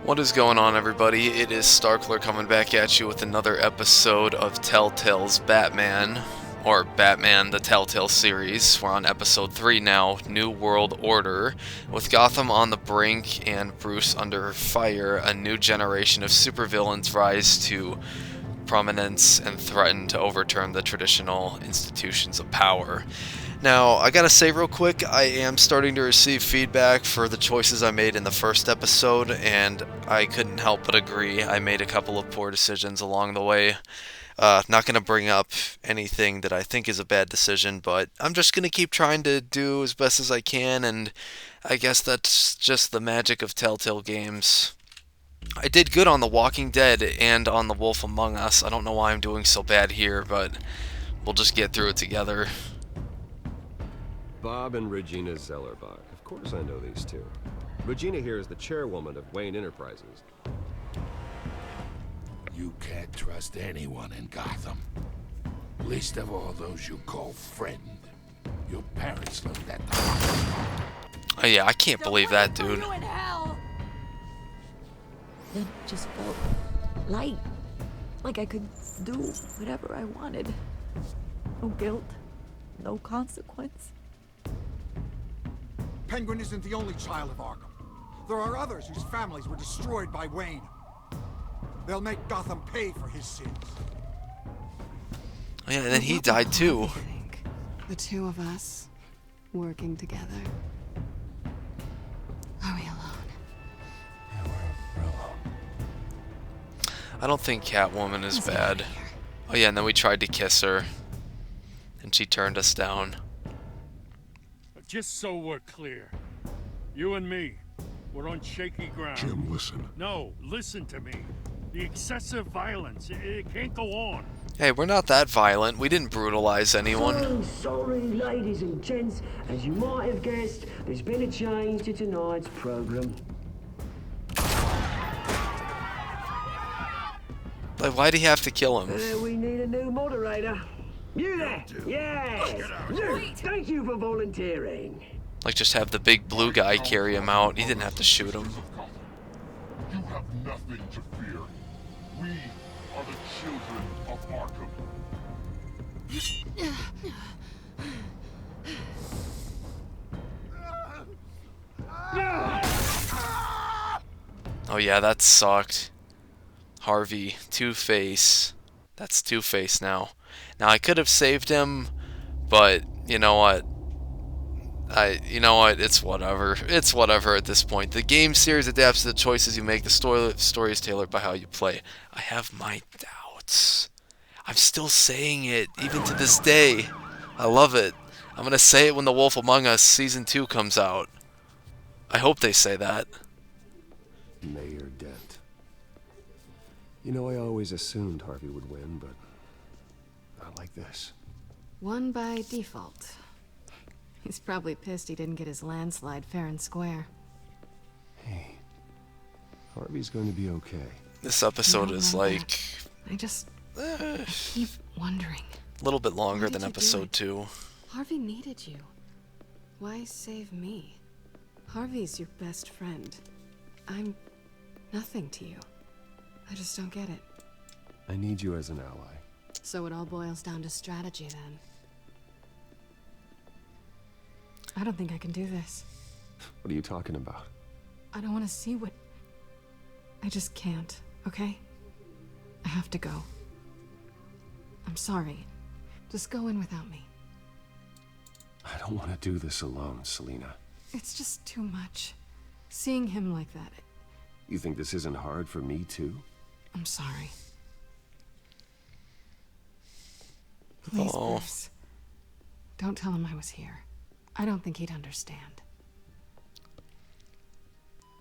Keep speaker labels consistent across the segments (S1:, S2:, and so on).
S1: What is going on, everybody? It is Starkler coming back at you with another episode of Telltale's Batman, or Batman the Telltale series. We're on episode 3 now, New World Order. With Gotham on the brink and Bruce under fire, a new generation of supervillains rise to prominence and threaten to overturn the traditional institutions of power. Now, I gotta say real quick, I am starting to receive feedback for the choices I made in the first episode, and I couldn't help but agree. I made a couple of poor decisions along the way. Not gonna bring up anything that I think is a bad decision, but I'm just gonna keep trying to do as best as I can, and I guess that's just the magic of Telltale games. I did good on The Walking Dead and on The Wolf Among Us. I don't know why I'm doing so bad here, but we'll just get through it together.
S2: Bob and Regina Zellerbach. Of course I know these two. Regina here is the chairwoman of Wayne Enterprises.
S3: You can't trust anyone in Gotham. Least of all those you call friend. Your parents learned that the
S1: Oh yeah, I can't believe that, dude.
S4: It just felt light. Like I could do whatever I wanted. No guilt, no consequence.
S5: Penguin isn't the only child of Arkham. There are others whose families were destroyed by Wayne. They'll make Gotham pay for his sins.
S1: Oh yeah, and then he died too.
S6: The two of us working together. Are we alone?
S2: Yeah, we're alone.
S1: I don't think Catwoman is bad. Oh yeah, and then we tried to kiss her, and she turned us down.
S7: Just so we're clear, you and me, we're on shaky ground.
S3: Jim, listen.
S7: No, listen to me. The excessive violence, it can't go on.
S1: Hey, we're not that violent. We didn't brutalize anyone.
S8: So sorry, ladies and gents. As you might have guessed, there's been a change to tonight's program.
S1: Like, why'd he have to kill him?
S8: We need a new moderator. You there? Yes! Thank you for volunteering.
S1: Like, just have the big blue guy carry him out. He didn't have to shoot him.
S3: You have nothing to fear. We are the children of Arkham.
S1: Oh yeah, that sucked. Harvey, Two-Face. That's Two-Face now. Now, I could have saved him, but you know what? It's whatever. It's whatever at this point. The game series adapts to the choices you make. The story is tailored by how you play. I have my doubts. I'm still saying it, even to this day. I love it. I'm gonna say it when The Wolf Among Us Season 2 comes out. I hope they say that.
S2: Mayor Dent. You know, I always assumed Harvey would win, but not like this.
S6: Won by default. He's probably pissed he didn't get his landslide fair and square.
S2: Hey, Harvey's going to be okay.
S1: This episode is like
S6: I keep wondering.
S1: a little bit longer
S6: Why did
S1: than
S6: you do
S1: episode
S6: it?
S1: 2.
S6: Harvey needed you. Why save me? Harvey's your best friend. I'm nothing to you. I just don't get it.
S2: I need you as an ally.
S6: So it all boils down to strategy then. I don't think I can do this.
S2: What are you talking about?
S6: I don't want to see what... I just can't, okay? I have to go. I'm sorry. Just go in without me.
S2: I don't want to do this alone, Selina.
S6: It's just too much. Seeing him like that,
S2: You think this isn't hard for me, too?
S6: I'm sorry. Please,
S1: Oh.
S6: Bruce. Don't tell him I was here. I don't think he'd understand.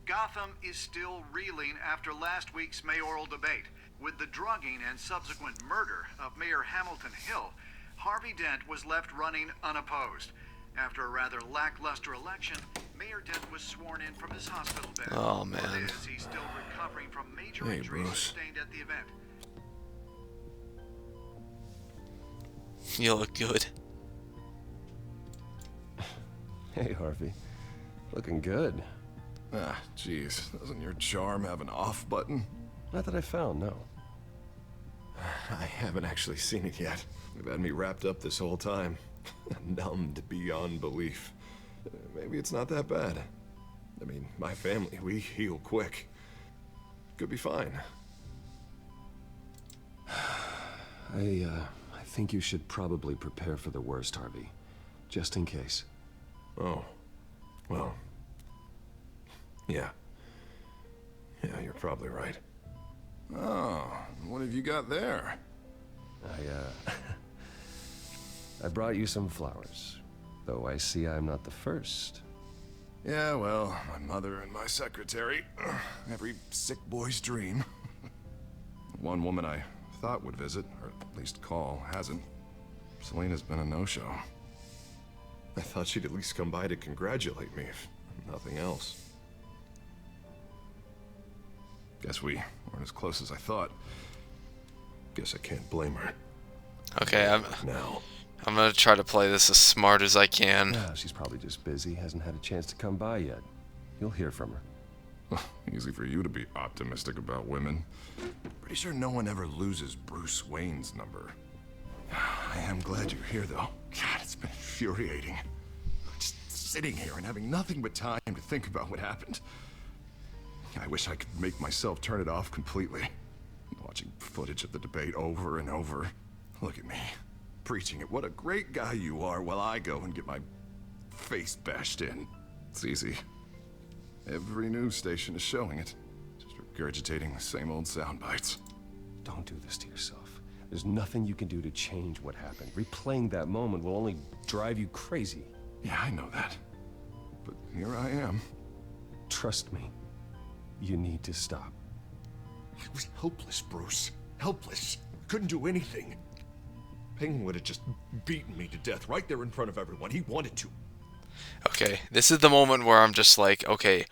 S9: Gotham is still reeling after last week's mayoral debate. With the drugging and subsequent murder of Mayor Hamilton Hill, Harvey Dent was left running unopposed. After a rather lackluster election, Mayor Dent was sworn in from his hospital bed.
S1: Oh, man.
S9: He's still recovering from major
S3: Hey,
S9: injuries
S3: Bruce.
S9: sustained at the event.
S1: You look good.
S2: Hey, Harvey. Looking good. Ah, jeez. Doesn't your charm have an off button? Not that I found, no. I haven't actually seen it yet. They've had me wrapped up this whole time. Numbed beyond belief. Maybe it's not that bad. I mean, my family, we heal quick. Could be fine. I think you should probably prepare for the worst, Harvey. Just in case. Oh. Well. Yeah. Yeah, you're probably right. Oh, what have you got there? I brought you some flowers. Though I see I'm not the first. Yeah, well, my mother and my secretary. Every sick boy's dream. One woman I thought would visit, or at least call, hasn't. Selena's been a no-show. I thought she'd at least come by to congratulate me, if nothing else. Guess we weren't as close as I thought. Guess I can't blame her.
S1: Okay, I'm gonna try to play this as smart as I can.
S2: Yeah, she's probably just busy, hasn't had a chance to come by yet. You'll hear from her. Easy for you to be optimistic about women. Pretty sure no one ever loses Bruce Wayne's number. I am glad you're here, though. God, it's been infuriating. Just sitting here and having nothing but time to think about what happened. I wish I could make myself turn it off completely. Watching footage of the debate over and over. Look at me, preaching it. What a great guy you are, while I go and get my face bashed in. It's easy. Every news station is showing it. Just regurgitating the same old sound bites. Don't do this to yourself. There's nothing you can do to change what happened. Replaying that moment will only drive you crazy. Yeah, I know that. But here I am. Trust me. You need to stop. I was helpless, Bruce. Helpless. Couldn't do anything. Penguin would have just beaten me to death right there in front of everyone. He wanted to.
S1: Okay, this is the moment where I'm just like, okay,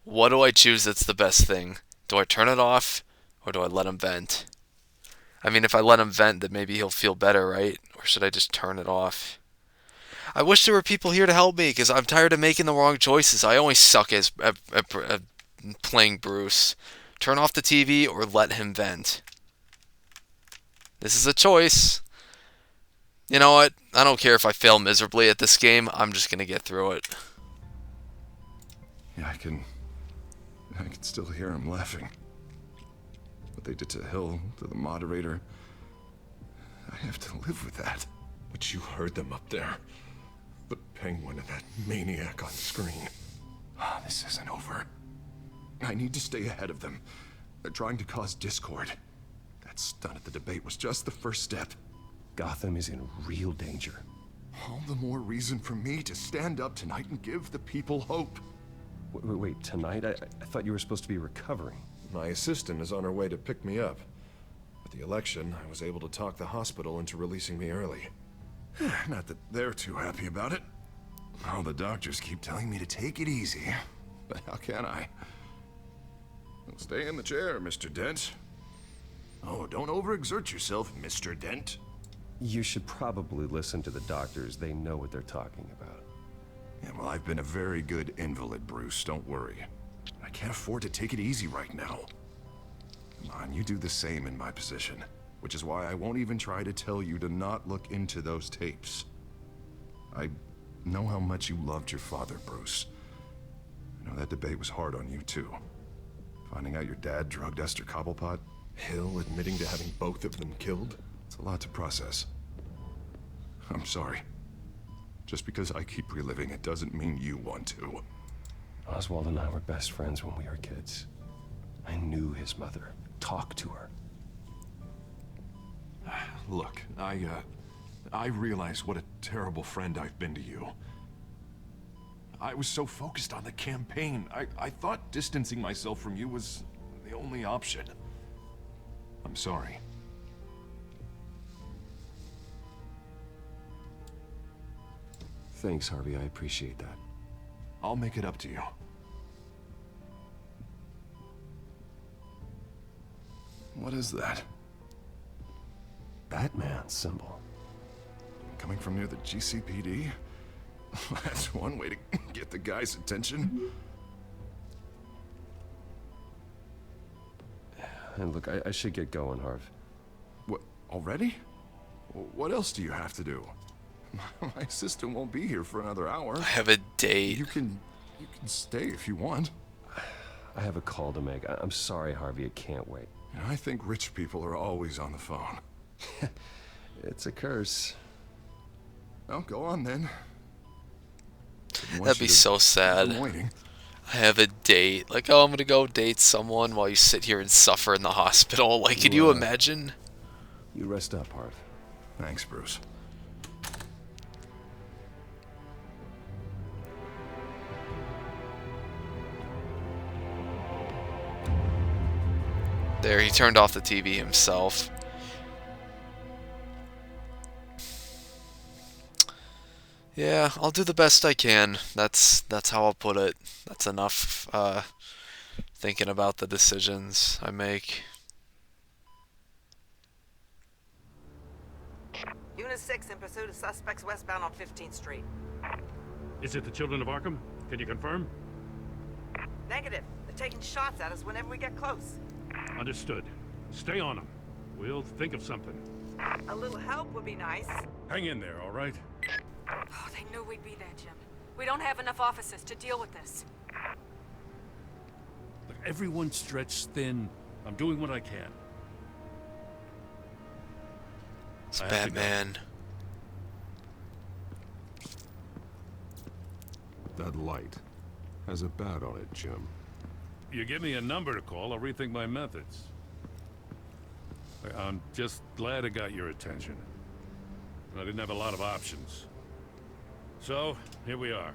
S1: what do I choose that's the best thing? Do I turn it off, or do I let him vent? I mean, if I let him vent, then maybe he'll feel better, right? Or should I just turn it off? I wish there were people here to help me, because I'm tired of making the wrong choices. I always suck at playing Bruce. Turn off the TV or let him vent. This is a choice. You know what? I don't care if I fail miserably at this game. I'm just going to get through it.
S2: Yeah, I can still hear him laughing. What they did to Hill, to the moderator. I have to live with that. But you heard them up there. The Penguin and that maniac on screen. This isn't over. I need to stay ahead of them. They're trying to cause discord. That stunt at the debate was just the first step. Gotham is in real danger. All the more reason for me to stand up tonight and give the people hope. Wait, tonight? I thought you were supposed to be recovering. My assistant is on her way to pick me up. With the election, I was able to talk the hospital into releasing me early. Not that they're too happy about it. All the doctors keep telling me to take it easy. But how can I? Stay in the chair, Mr. Dent. Oh, don't overexert yourself, Mr. Dent. You should probably listen to the doctors. They know what they're talking about. Yeah, well, I've been a very good invalid, Bruce. Don't worry. I can't afford to take it easy right now. Come on, you do the same in my position. Which is why I won't even try to tell you to not look into those tapes. I know how much you loved your father, Bruce. I know that debate was hard on you, too. Finding out your dad drugged Esther Cobblepot, Hill admitting to having both of them killed. It's a lot to process. I'm sorry. Just because I keep reliving it doesn't mean you want to. Oswald and I were best friends when we were kids. I knew his mother. Talked to her. Look, I realize what a terrible friend I've been to you. I was so focused on the campaign. I thought distancing myself from you was the only option. I'm sorry. Thanks, Harvey. I appreciate that. I'll make it up to you. What is that? Batman symbol. Coming from near the GCPD? That's one way to get the guy's attention.
S10: And look, I should get going, Harv.
S2: What, already? What else do you have to do? My assistant won't be here for another hour.
S1: I have a date.
S2: You can stay if you want.
S10: I have a call to make. I'm sorry, Harvey, I can't wait.
S2: You know, I think rich people are always on the phone.
S10: It's a curse.
S2: Well, go on then.
S1: That'd be so sad. I have a date. Like, oh, I'm gonna go date someone while you sit here and suffer in the hospital. Like, can you imagine?
S10: You rest up, Harv.
S2: Thanks, Bruce.
S1: There, he turned off the TV himself. Yeah, I'll do the best I can. That's how I'll put it. That's enough thinking about the decisions I make.
S11: Unit 6 in pursuit of suspects westbound on 15th Street.
S7: Is it the Children of Arkham? Can you confirm?
S11: Negative. They're taking shots at us whenever we get close.
S7: Understood. Stay on them. We'll think of something.
S11: A little help would be nice.
S7: Hang in there, all right?
S12: Oh, they knew we'd be there, Jim. We don't have enough officers to deal with this.
S7: Look, everyone's stretched thin. I'm doing what I can.
S1: It's Batman.
S2: That light has a bat on it, Jim.
S7: You give me a number to call, I'll rethink my methods. I'm just glad I got your attention. I didn't have a lot of options. So, here we are.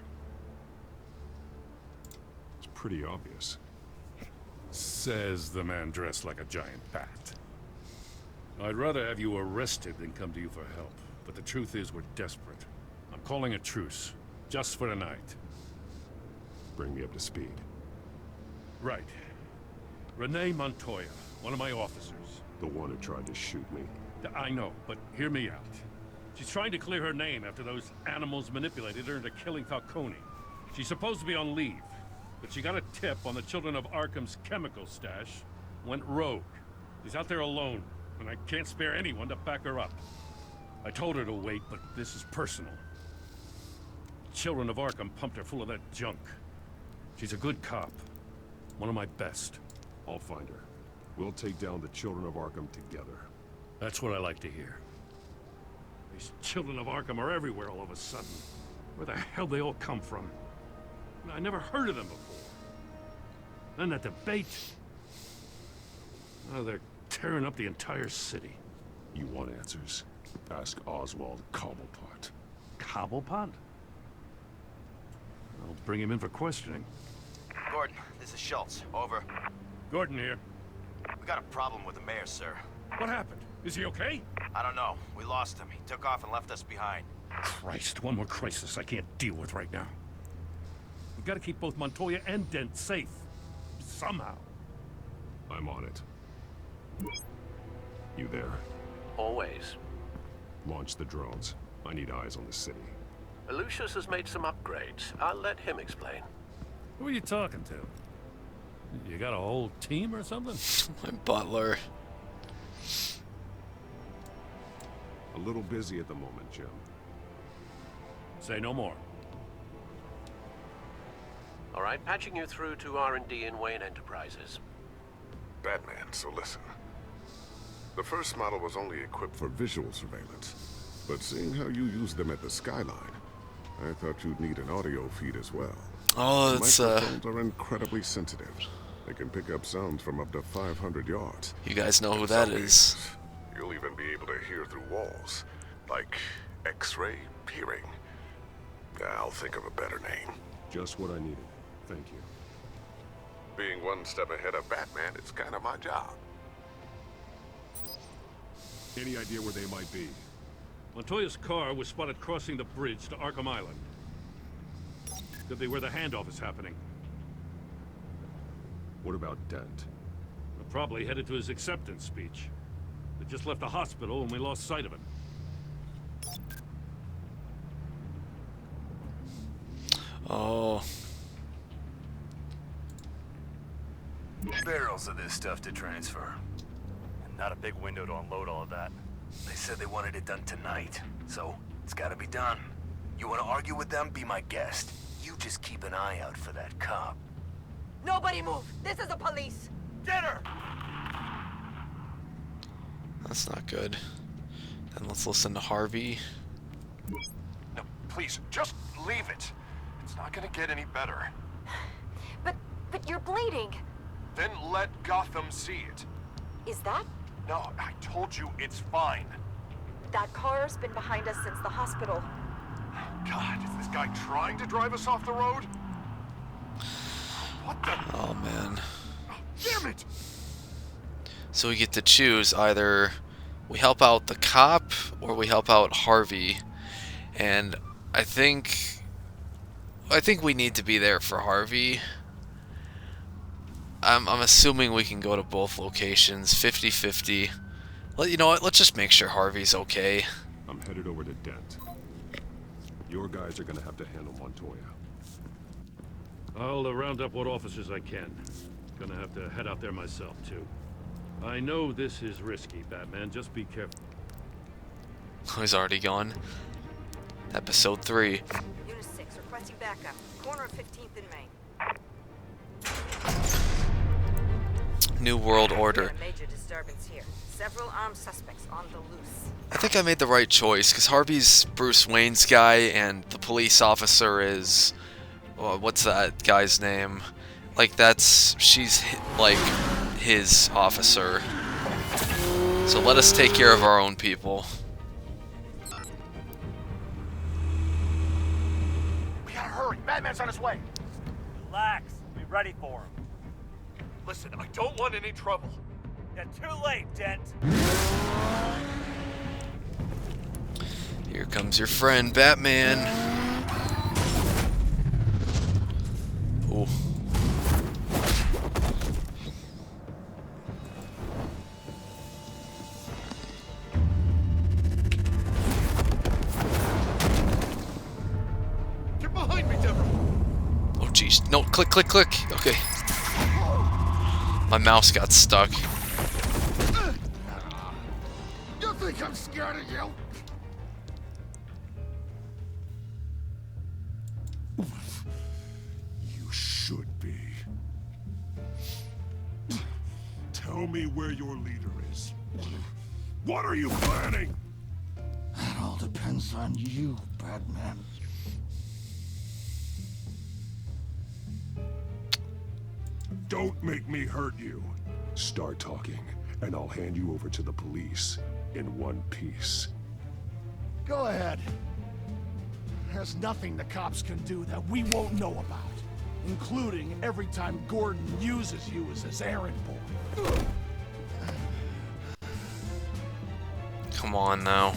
S2: It's pretty obvious.
S7: Says the man dressed like a giant bat. I'd rather have you arrested than come to you for help. But the truth is, we're desperate. I'm calling a truce. Just for tonight.
S2: Bring me up to speed.
S7: Right. Renee Montoya, one of my officers.
S2: The one who tried to shoot me.
S7: I know, but hear me out. She's trying to clear her name after those animals manipulated her into killing Falcone. She's supposed to be on leave, but she got a tip on the Children of Arkham's chemical stash, went rogue. She's out there alone, and I can't spare anyone to back her up. I told her to wait, but this is personal. Children of Arkham pumped her full of that junk. She's a good cop. One of my best.
S2: I'll find her. We'll take down the Children of Arkham together.
S7: That's what I like to hear. These Children of Arkham are everywhere all of a sudden. Where the hell they all come from? I never heard of them before. Then that debate. Oh, they're tearing up the entire city.
S2: You want answers? Ask Oswald Cobblepot.
S7: Cobblepot? I'll bring him in for questioning.
S13: Gordon, this is Schultz. Over.
S7: Gordon here.
S13: We got a problem with the mayor, sir.
S7: What happened? Is he okay?
S13: I don't know. We lost him. He took off and left us behind.
S7: Christ, one more crisis I can't deal with right now. We've got to keep both Montoya and Dent safe. Somehow.
S2: I'm on it. You there?
S14: Always.
S2: Launch the drones. I need eyes on the city.
S14: Lucius has made some upgrades. I'll let him explain.
S7: Who are you talking to? You got a whole team or something?
S1: My butler.
S2: A little busy at the moment, Jim.
S7: Say no more.
S14: All right, patching you through to R&D in Wayne Enterprises.
S15: Batman, so listen. The first model was only equipped for visual surveillance, but seeing how you use them at the skyline, I thought you'd need an audio feed as well.
S1: Oh, it's
S15: microphones are incredibly sensitive. They can pick up sounds from up to 500 yards.
S1: You guys know who that is.
S15: You'll even be able to hear through walls, like X-ray peering. I'll think of a better name.
S2: Just what I needed. Thank you.
S15: Being one step ahead of Batman, it's kind of my job.
S2: Any idea where they might be?
S7: Montoya's car was spotted crossing the bridge to Arkham Island. Could be where the handoff is happening.
S2: What about Dent?
S7: We're probably headed to his acceptance speech. They just left the hospital and we lost sight of him.
S1: Oh.
S16: Barrels of this stuff to transfer. Not a big window to unload all of that.
S17: They said they wanted it done tonight, so it's gotta be done. You wanna argue with them? Be my guest. You just keep an eye out for that cop.
S11: Nobody move! This is the police!
S16: Get her!
S1: That's not good. Then let's listen to Harvey.
S18: No, please, just leave it. It's not gonna get any better.
S12: But you're bleeding.
S18: Then let Gotham see it.
S12: Is that?
S18: No, I told you it's fine.
S12: That car's been behind us since the hospital.
S18: God, is this guy trying to drive us off the road? What the?
S1: Oh man.
S18: Damn it!
S1: So we get to choose either we help out the cop or we help out Harvey. And I think we need to be there for Harvey. I'm assuming we can go to both locations, 50-50. Well, you know what? Let's just make sure Harvey's okay.
S10: I'm headed over to Dent. Your guys are gonna have to handle Montoya.
S7: I'll round up what officers I can. Gonna have to head out there myself, too. I know this is risky, Batman. Just be careful.
S1: Oh, he's already gone. Episode 3.
S11: Unit 6, requesting backup. Corner of 15th and Main.
S1: New World Order.
S11: Major disturbance here. Several armed suspects on the loose.
S1: I think I made the right choice, because Harvey's Bruce Wayne's guy, and the police officer is... what's that guy's name? Like, she's, like, his officer. So let us take care of our own people.
S18: We gotta hurry. Batman's on his way.
S16: Relax. Be ready for him.
S18: Listen, I don't want any trouble.
S16: You're too late, Dent.
S1: Here comes your friend, Batman. Ooh.
S18: Get behind me, Deborah.
S1: Oh, jeez. No, click, click, click. Okay. My mouse got stuck.
S18: You think I'm scared of you? You should be. Tell me where your leader is. What are you planning?
S5: That all depends on you, Batman.
S15: Don't make me hurt you. Start talking, and I'll hand you over to the police in one piece.
S5: Go ahead. There's nothing the cops can do that we won't know about, including every time Gordon uses you as his errand boy.
S1: Come on now.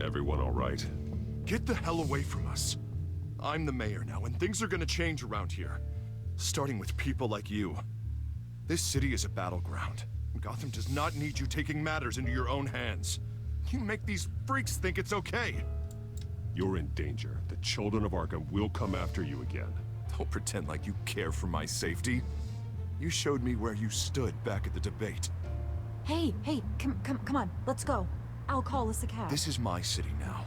S15: Everyone all right?
S2: Get the hell away from us. I'm the mayor now, and things are gonna change around here. Starting with people like you. This city is a battleground. Gotham does not need you taking matters into your own hands. You make these freaks think it's okay.
S15: You're in danger. The children of Arkham will come after you again.
S2: Don't pretend like you care for my safety. You showed me where you stood back at the debate.
S4: Hey, come on, let's go. I'll call us a cab.
S2: This is my city now,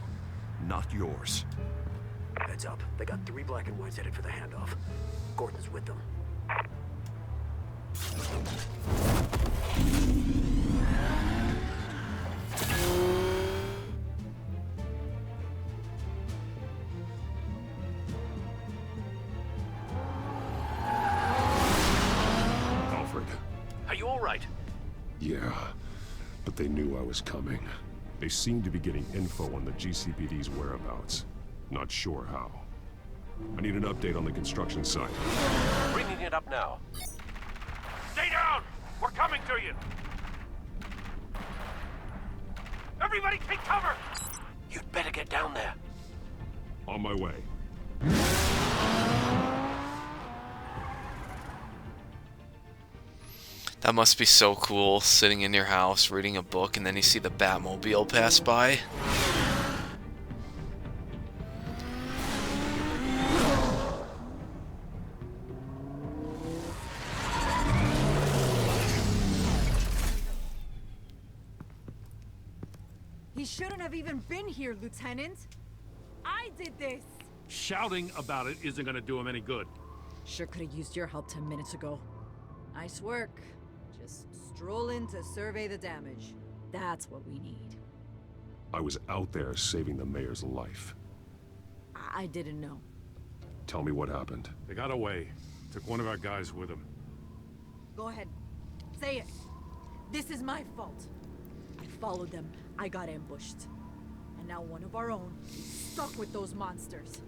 S2: not yours.
S17: Heads up. They got 3 black and whites headed for the handoff. Gordon's with them.
S15: Alfred.
S14: Are you all right?
S15: Yeah, but they knew I was coming. They seem to be getting info on the GCPD's whereabouts. Not sure how. I need an update on the construction site.
S14: Bringing it up now.
S7: Stay down! We're coming to you! Everybody take cover!
S14: You'd better get down there.
S15: On my way.
S1: That must be so cool, sitting in your house, reading a book, and then you see the Batmobile pass by.
S19: shouldn't have even been here, Lieutenant. I did this.
S7: Shouting about it isn't gonna do him any good.
S19: Sure could have used your help 10 minutes ago. Nice work. Just stroll in to survey the damage. That's what we need.
S10: I was out there saving the mayor's life.
S19: I didn't know.
S10: Tell me what happened.
S7: They got away. Took one of our guys with them.
S19: Go ahead. Say it. This is my fault. I followed them. I got ambushed. And now one of our own is stuck with those monsters.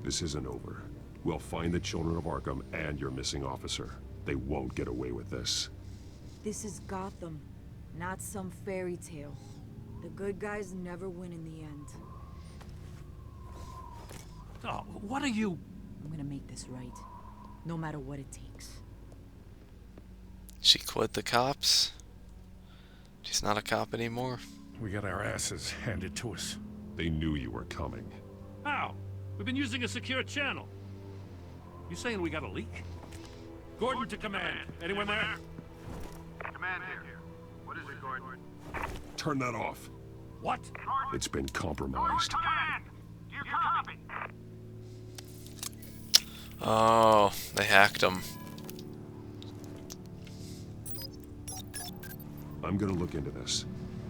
S10: This isn't over. We'll find the children of Arkham and your missing officer. They won't get away with this.
S19: This is Gotham, not some fairy tale. The good guys never win in the end.
S7: Oh, what are you...
S19: I'm gonna make this right, no matter what it takes.
S1: She quit the cops? She's not a cop anymore?
S7: We got our asses handed to us.
S10: They knew you were coming.
S7: How? We've been using a secure channel. You saying we got a leak? Gordon to command. Anyone there?
S9: Command here. What is it, Gordon?
S10: Turn that off.
S7: What?
S10: It's been compromised.
S9: Command! Do you copy?
S1: Oh, they hacked him.
S10: I'm gonna look into this.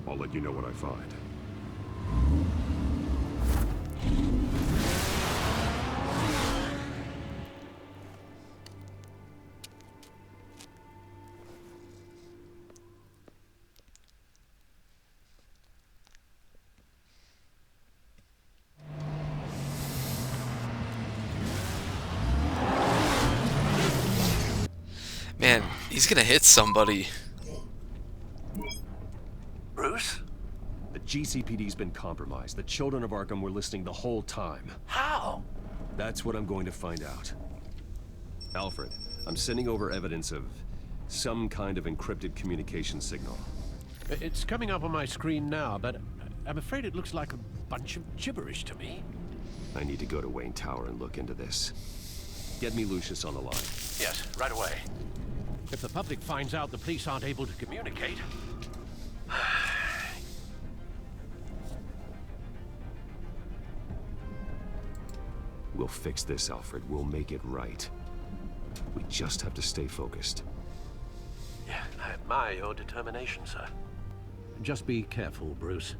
S10: I'll let you know what I find.
S1: Man, he's gonna hit somebody.
S17: Bruce?
S10: The GCPD's been compromised. The children of Arkham were listening the whole time.
S17: How?
S10: That's what I'm going to find out. Alfred, I'm sending over evidence of some kind of encrypted communication signal.
S14: It's coming up on my screen now, but I'm afraid it looks like a bunch of gibberish to me.
S10: I need to go to Wayne Tower and look into this. Get me Lucius on the line.
S14: Yes, right away. If the public finds out the police aren't able to communicate...
S10: We'll fix this, Alfred. We'll make it right. We just have to stay focused.
S14: Yeah, I admire your determination, sir. Just be careful, Bruce.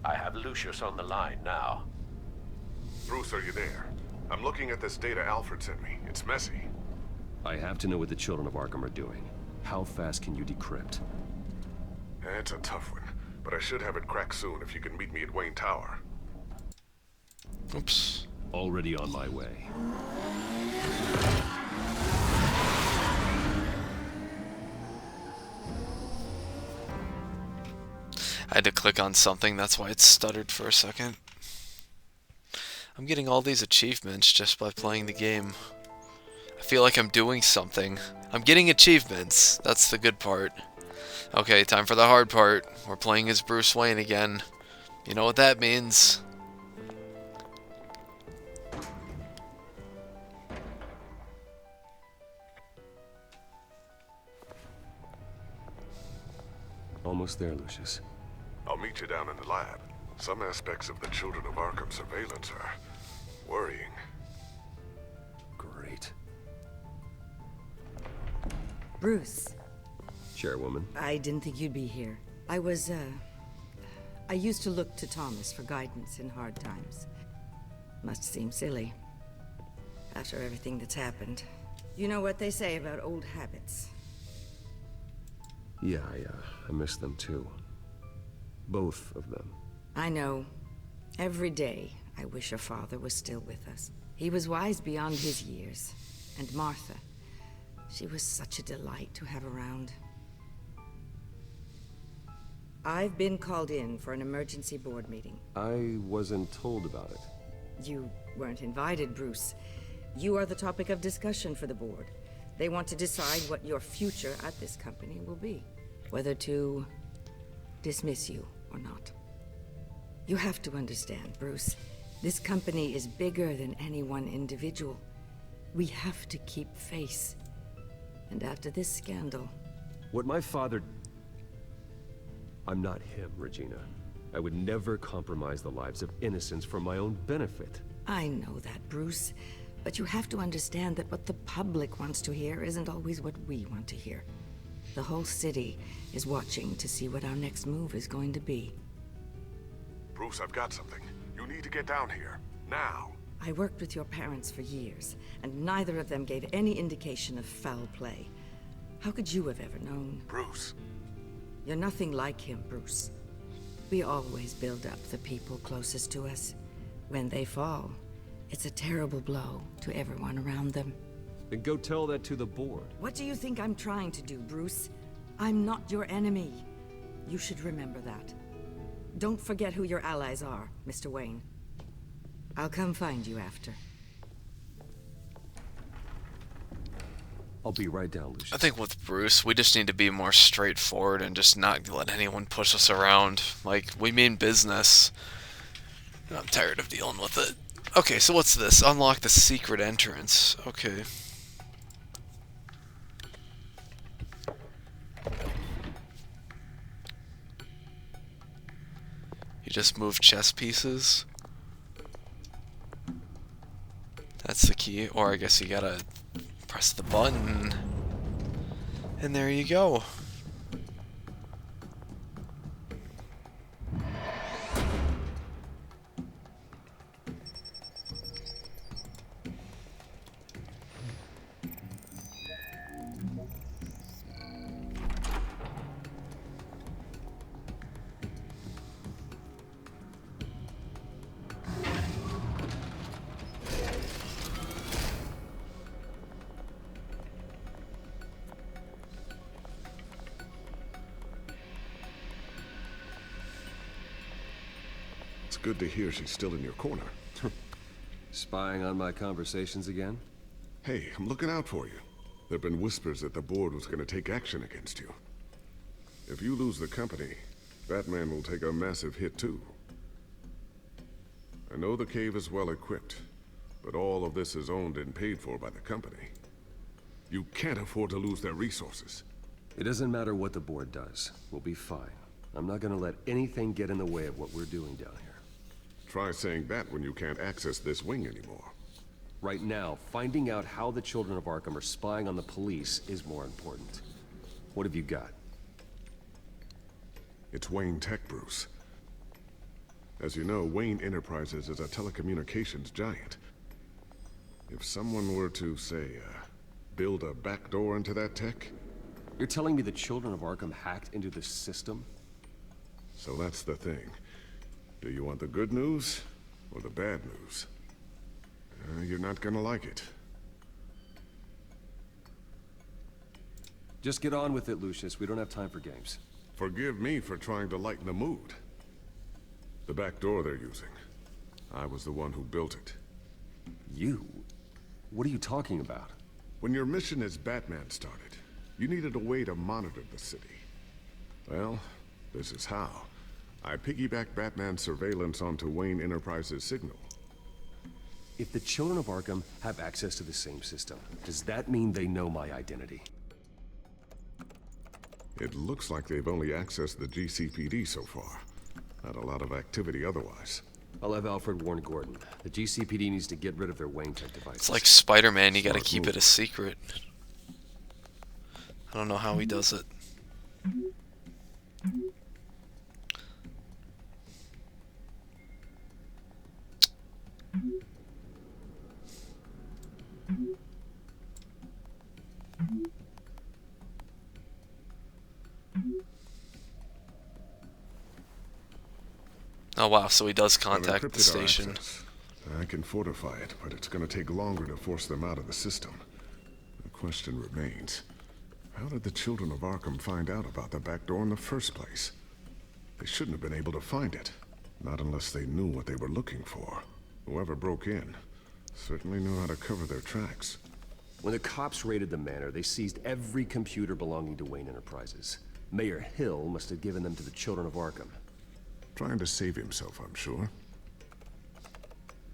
S14: I have Lucius on the line now.
S15: Bruce, are you there? I'm looking at this data Alfred sent me. It's messy.
S10: I have to know what the children of Arkham are doing. How fast can you decrypt?
S15: It's a tough one, but I should have it cracked soon if you can meet me at Wayne Tower.
S1: Oops.
S10: Already on my way.
S1: I had to click on something, that's why it stuttered for a second. I'm getting all these achievements just by playing the game. I feel like I'm doing something. I'm getting achievements. That's the good part. Okay, time for the hard part. We're playing as Bruce Wayne again. You know what that means.
S10: Almost there, Lucius.
S15: I'll meet you down in the lab. Some aspects of the Children of Arkham surveillance are worrying.
S10: Great.
S20: Bruce.
S10: Chairwoman.
S20: I didn't think you'd be here. I used to look to Thomas for guidance in hard times. Must seem silly. After everything that's happened. You know what they say about old habits.
S10: Yeah, I miss them too. Both of them.
S20: I know. Every day, I wish your father was still with us. He was wise beyond his years. And Martha, she was such a delight to have around. I've been called in for an emergency board meeting.
S10: I wasn't told about it.
S20: You weren't invited, Bruce. You are the topic of discussion for the board. They want to decide what your future at this company will be. Whether to dismiss you or not. You have to understand, Bruce. This company is bigger than any one individual. We have to keep face. And after this scandal...
S10: What my father... I'm not him, Regina. I would never compromise the lives of innocents for my own benefit.
S20: I know that, Bruce. But you have to understand that what the public wants to hear isn't always what we want to hear. The whole city is watching to see what our next move is going to be.
S15: Bruce, I've got something. You need to get down here. Now.
S20: I worked with your parents for years, and neither of them gave any indication of foul play. How could you have ever known?
S15: Bruce.
S20: You're nothing like him, Bruce. We always build up the people closest to us. When they fall, it's a terrible blow to everyone around them.
S10: Then go tell that to the board.
S20: What do you think I'm trying to do, Bruce? I'm not your enemy. You should remember that. Don't forget who your allies are, Mr. Wayne. I'll come find you after.
S10: I'll be right down, Lucius.
S1: I think with Bruce, we just need to be more straightforward and just not let anyone push us around. Like, we mean business. I'm tired of dealing with it. Okay, so what's this? Unlock the secret entrance. Okay. You just move chess pieces? That's the key. Or I guess you gotta press the button. And there you go.
S15: It's good to hear she's still in your corner.
S10: Spying on my conversations again?
S15: Hey, I'm looking out for you. There've been whispers that the board was going to take action against you. If you lose the company, Batman will take a massive hit too. I know the cave is well equipped, but all of this is owned and paid for by the company. You can't afford to lose their resources.
S10: It doesn't matter what the board does. We'll be fine. I'm not gonna let anything get in the way of what we're doing down here.
S15: Try saying that when you can't access this wing anymore.
S10: Right now, finding out how the children of Arkham are spying on the police is more important. What have you got?
S15: It's Wayne Tech, Bruce. As you know, Wayne Enterprises is a telecommunications giant. If someone were to, say, build a backdoor into that tech...
S10: You're telling me the children of Arkham hacked into this system?
S15: So that's the thing. Do you want the good news or the bad news? You're not gonna like it.
S10: Just get on with it, Lucius. We don't have time for games.
S15: Forgive me for trying to lighten the mood. The back door they're using. I was the one who built it.
S10: You? What are you talking about?
S15: When your mission as Batman started, you needed a way to monitor the city. Well, this is how. I piggybacked Batman's surveillance onto Wayne Enterprises' signal.
S10: If the children of Arkham have access to the same system, does that mean they know my identity?
S15: It looks like they've only accessed the GCPD so far. Not a lot of activity otherwise.
S10: I'll have Alfred warn Gordon. The GCPD needs to get rid of their Wayne Tech devices.
S1: It's like Spider-Man, you gotta keep it a secret. I don't know how he does it. Oh wow, so he does contact the station.
S15: I can fortify it, but it's going to take longer to force them out of the system. The question remains, how did the children of Arkham find out about the back door in the first place? They shouldn't have been able to find it. Not unless they knew what they were looking for. Whoever broke in certainly knew how to cover their tracks.
S10: When the cops raided the manor, they seized every computer belonging to Wayne Enterprises. Mayor Hill must have given them to the children of Arkham.
S15: Trying to save himself, I'm sure.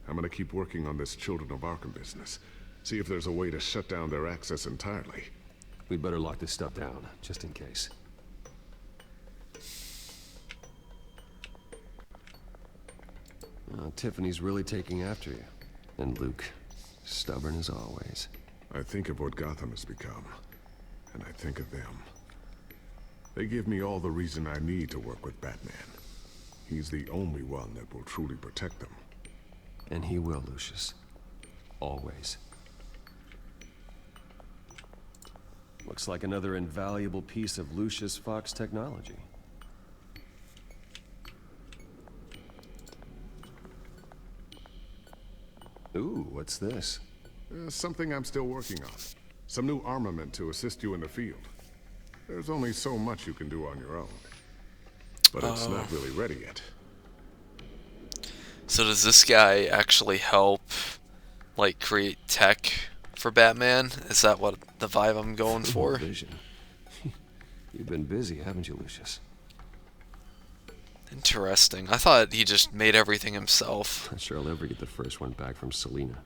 S15: I'm gonna keep working on this Children of Arkham business. See if there's a way to shut down their access entirely.
S10: We'd better lock this stuff down, just in case. Tiffany's really taking after you. And Luke, stubborn as always.
S15: I think of what Gotham has become, and I think of them. They give me all the reason I need to work with Batman. He's the only one that will truly protect them.
S10: And he will, Lucius. Always. Looks like another invaluable piece of Lucius Fox technology. Ooh, what's this?
S15: Something I'm still working on. Some new armament to assist you in the field. There's only so much you can do on your own. But it's not really ready yet.
S1: So does this guy actually help, like, create tech for Batman? Is that what the vibe I'm going for?
S10: Vision. You've been busy, haven't you, Lucius?
S1: Interesting. I thought he just made everything himself.
S10: Not sure I'll ever get the first one back from Selina.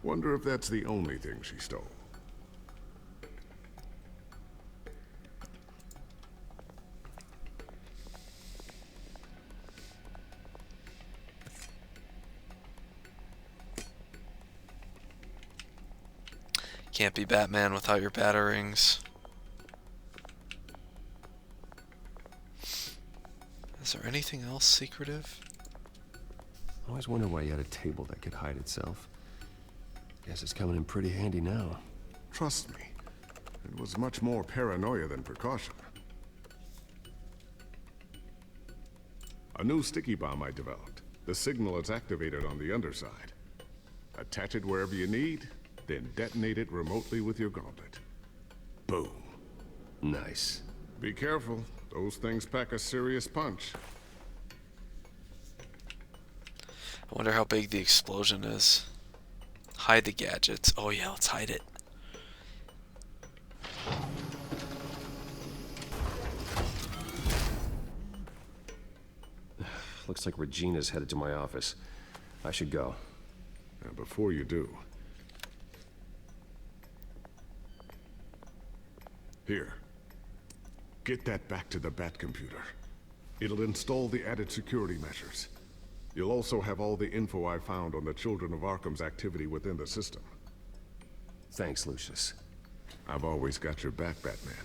S15: Wonder if that's the only thing she stole.
S1: Can't be Batman without your batarangs. Is there anything else secretive?
S10: I always wondered why you had a table that could hide itself. Guess it's coming in pretty handy now.
S15: Trust me, it was much more paranoia than precaution. A new sticky bomb I developed. The signal is activated on the underside. Attach it wherever you need, then detonate it remotely with your gauntlet. Boom.
S10: Nice.
S15: Be careful. Those things pack a serious punch.
S1: I wonder how big the explosion is. Hide the gadgets. Oh yeah, let's hide it.
S10: Looks like Regina's headed to my office. I should go.
S15: Now, before you do... Here. Get that back to the Bat computer. It'll install the added security measures. You'll also have all the info I found on the Children of Arkham's activity within the system.
S10: Thanks, Lucius.
S15: I've always got your back, Batman.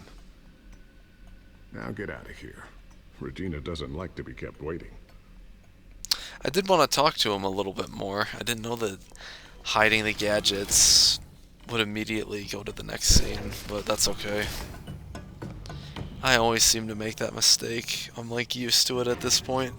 S15: Now get out of here. Regina doesn't like to be kept waiting.
S1: I did want to talk to him a little bit more. I didn't know that hiding the gadgets would immediately go to the next scene, but that's okay. I always seem to make that mistake. I'm like used to it at this point.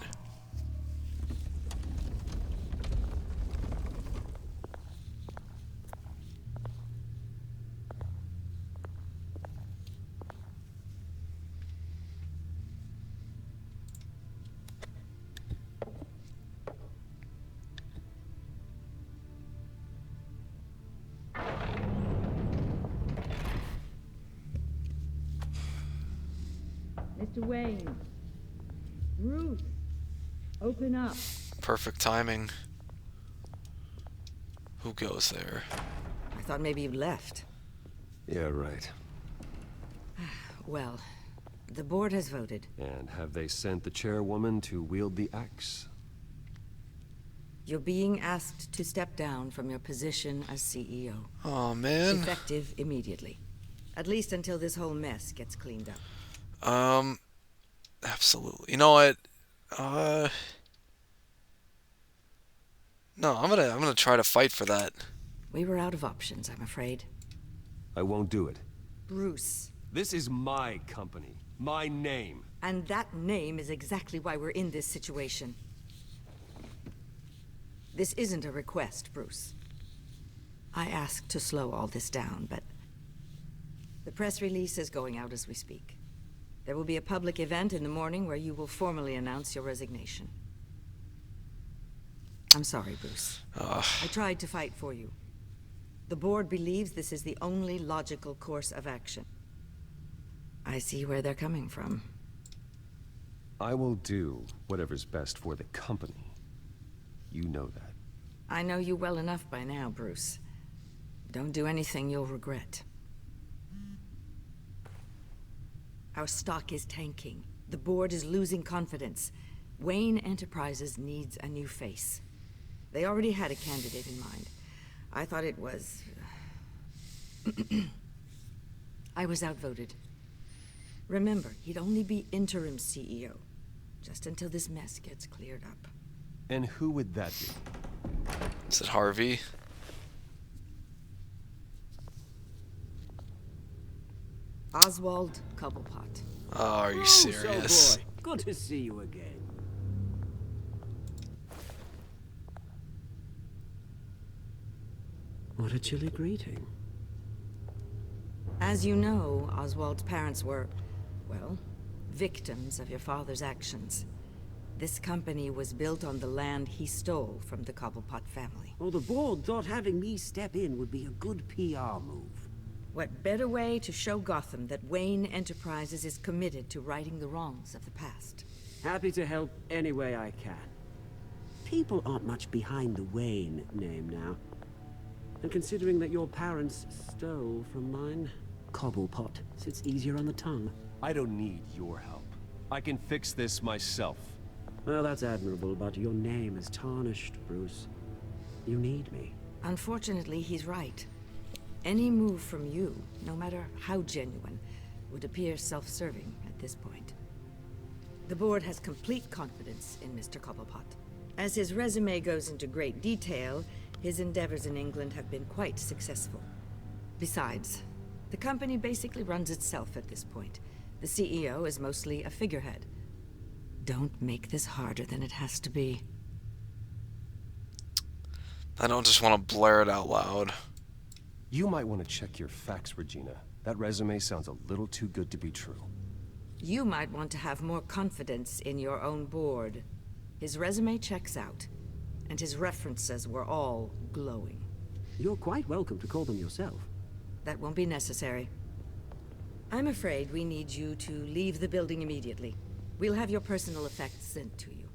S4: Mr. Wayne. Bruce. Open up.
S1: Perfect timing. Who goes there?
S20: I thought maybe you left.
S10: Yeah, right.
S20: Well, the board has voted.
S10: And have they sent the chairwoman to wield the axe?
S20: You're being asked to step down from your position as CEO.
S1: Oh man.
S20: Effective immediately. At least until this whole mess gets cleaned up.
S1: Absolutely. You know what? No, I'm gonna try to fight for that.
S20: We were out of options, I'm afraid.
S10: I won't do it.
S20: Bruce.
S10: This is my company. My name.
S20: And that name is exactly why we're in this situation. This isn't a request, Bruce. I asked to slow all this down, but the press release is going out as we speak. There will be a public event in the morning where you will formally announce your resignation. I'm sorry, Bruce. I tried to fight for you. The board believes this is the only logical course of action. I see where they're coming from.
S10: I will do whatever's best for the company. You know that.
S20: I know you well enough by now, Bruce. Don't do anything you'll regret. Our stock is tanking. The board is losing confidence. Wayne Enterprises needs a new face. They already had a candidate in mind. I thought it was... I was outvoted. Remember, he'd only be interim CEO, just until this mess gets cleared up.
S10: And who would that be?
S1: Is it Harvey?
S20: Oswald Cobblepot.
S1: Oh, are you serious?
S21: So boy, good to see you again. What a chilly greeting.
S20: As you know, Oswald's parents were, well, victims of your father's actions. This company was built on the land he stole from the Cobblepot family.
S21: Well, the board thought having me step in would be a good PR move.
S20: What better way to show Gotham that Wayne Enterprises is committed to righting the wrongs of the past?
S21: Happy to help any way I can. People aren't much behind the Wayne name now. And considering that your parents stole from mine, Cobblepot sits easier on the tongue.
S10: I don't need your help. I can fix this myself.
S21: Well, that's admirable, but your name is tarnished, Bruce. You need me.
S20: Unfortunately, he's right. Any move from you, no matter how genuine, would appear self-serving at this point. The board has complete confidence in Mr. Cobblepot. As his resume goes into great detail, his endeavors in England have been quite successful. Besides, the company basically runs itself at this point. The CEO is mostly a figurehead. Don't make this harder than it has to be.
S1: I don't just want to blare it out loud.
S10: You might want to check your facts, Regina. That resume sounds a little too good to be true.
S20: You might want to have more confidence in your own board. His resume checks out, and his references were all glowing.
S21: You're quite welcome to call them yourself.
S20: That won't be necessary. I'm afraid we need you to leave the building immediately. We'll have your personal effects sent to you.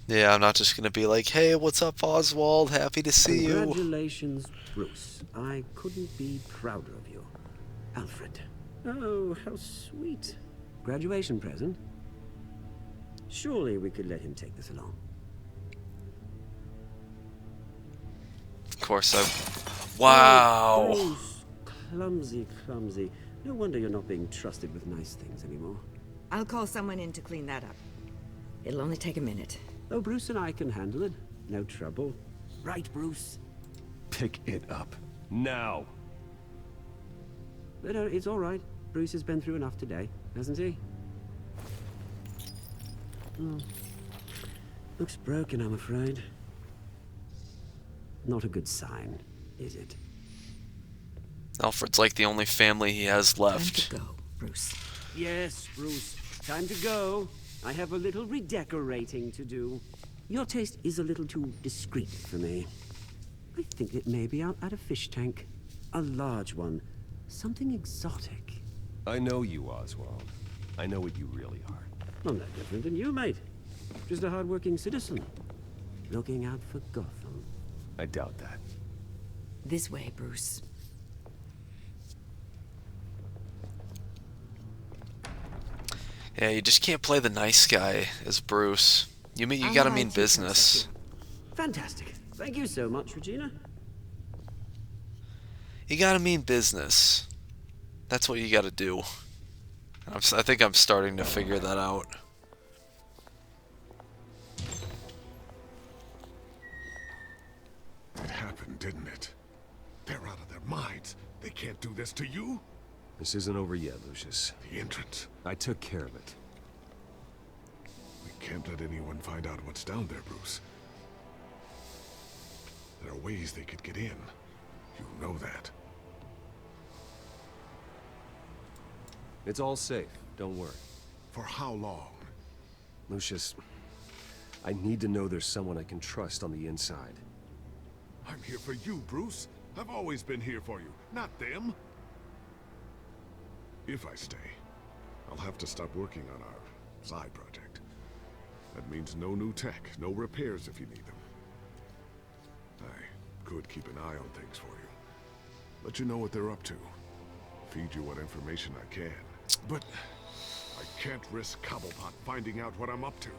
S1: Yeah, I'm not just gonna be like, hey, what's up, Oswald? Happy to see you.
S21: Congratulations, Bruce. I couldn't be prouder of you. Alfred. Oh, how sweet. Graduation present? Surely we could let him take this along.
S1: Of course, wow.
S21: Oh, Bruce. Clumsy, clumsy. No wonder you're not being trusted with nice things anymore.
S20: I'll call someone in to clean that up. It'll only take a minute.
S21: Oh, Bruce and I can handle it. No trouble. Right, Bruce?
S10: Pick it up. Now.
S21: But it's all right. Bruce has been through enough today, hasn't he? Looks broken, I'm afraid. Not a good sign, is it?
S1: Alfred's like the only family he has left.
S20: Time to go, Bruce.
S21: Yes, Bruce. Time to go. I have a little redecorating to do. Your taste is a little too discreet for me. I think it may be out at a fish tank. A large one. Something exotic.
S10: I know you, Oswald. I know what you really are.
S21: I'm no different than you, mate. Just a hard-working citizen. Looking out for Gotham.
S10: I doubt that.
S20: This way, Bruce.
S1: Yeah, you just can't play the nice guy as Bruce. You gotta mean business.
S21: Fantastic. Thank you so much, Regina.
S1: You gotta mean business. That's what you gotta do. I think I'm starting to figure that out.
S18: It happened, didn't it? They're out of their minds. They can't do this to you.
S10: This isn't over yet, Lucius.
S18: The entrance.
S10: I took care of it.
S18: We can't let anyone find out what's down there, Bruce. There are ways they could get in. You know that.
S10: It's all safe. Don't worry.
S18: For how long?
S10: Lucius, I need to know there's someone I can trust on the inside.
S18: I'm here for you, Bruce. I've always been here for you, not them. If I stay, I'll have to stop working on our side project. That means no new tech, no repairs if you need them. I could keep an eye on things for you. Let you know what they're up to. Feed you what information I can. But I can't risk Cobblepot finding out what I'm up to.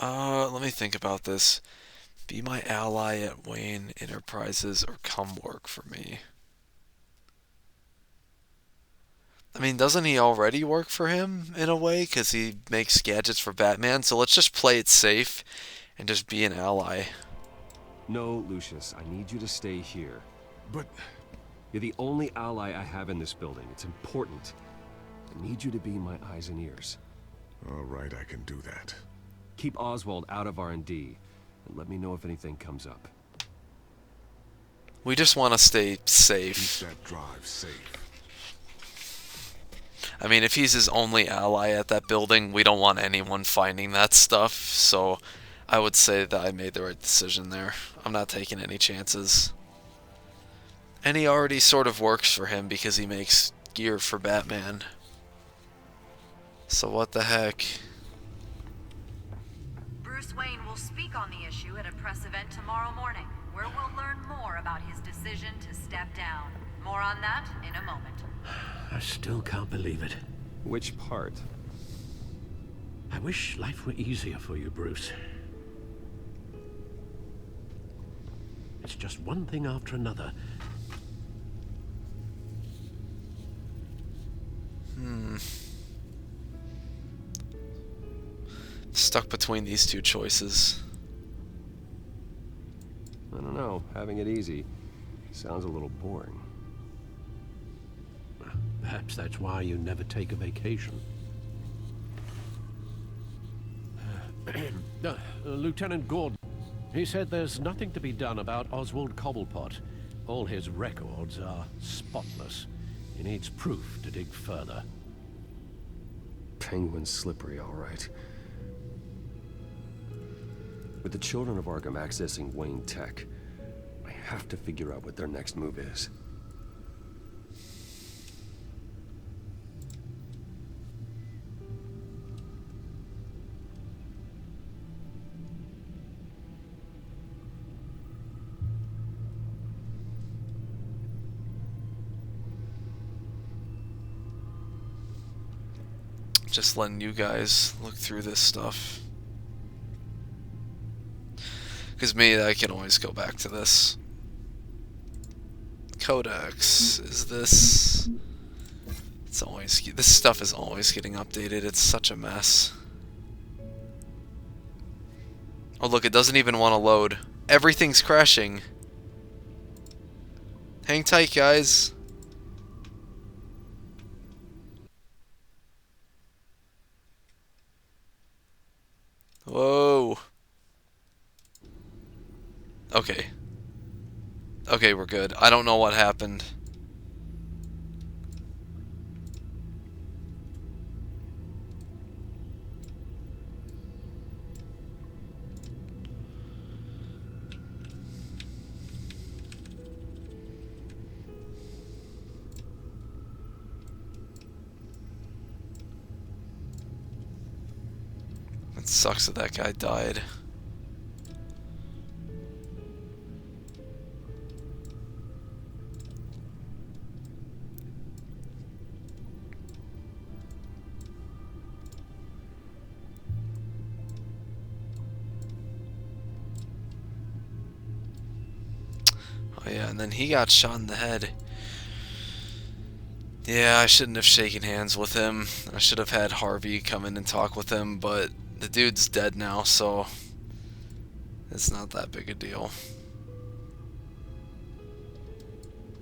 S1: Let me think about this. Be my ally at Wayne Enterprises or come work for me. I mean, doesn't he already work for him in a way? Because he makes gadgets for Batman. So let's just play it safe and just be an ally.
S10: No, Lucius, I need you to stay here.
S18: But
S10: you're the only ally I have in this building. It's important. I need you to be my eyes and ears.
S18: All right, I can do that.
S10: Keep Oswald out of R&D, and let me know if anything comes up.
S1: We just want to stay safe.
S18: Keep that drive safe.
S1: I mean, if he's his only ally at that building, we don't want anyone finding that stuff, so I would say that I made the right decision there. I'm not taking any chances. And he already sort of works for him because he makes gear for Batman. So what the heck?
S8: Bruce Wayne will speak on the issue at a press event tomorrow morning, where we'll learn more about his decision to step down. More on that in a moment.
S14: I still can't believe it.
S10: Which part?
S14: I wish life were easier for you, Bruce. It's just one thing after another.
S1: Stuck between these two choices.
S10: I don't know. Having it easy sounds a little boring.
S14: Perhaps that's why you never take a vacation. Lieutenant Gordon, he said there's nothing to be done about Oswald Cobblepot. All his records are spotless. He needs proof to dig further.
S10: Penguin's slippery, all right. With the children of Arkham accessing Wayne Tech, I have to figure out what their next move is.
S1: Just letting you guys look through this stuff. Because me, I can always go back to this. Codex is this. It's always, this stuff is always getting updated. It's such a mess. Oh look, it doesn't even want to load. Everything's crashing. Hang tight, guys. Whoa. Okay. Okay, we're good. I don't know what happened. It sucks that that guy died. Oh yeah, and then he got shot in the head. Yeah, I shouldn't have shaken hands with him. I should have had Harvey come in and talk with him, but the dude's dead now, so it's not that big a deal.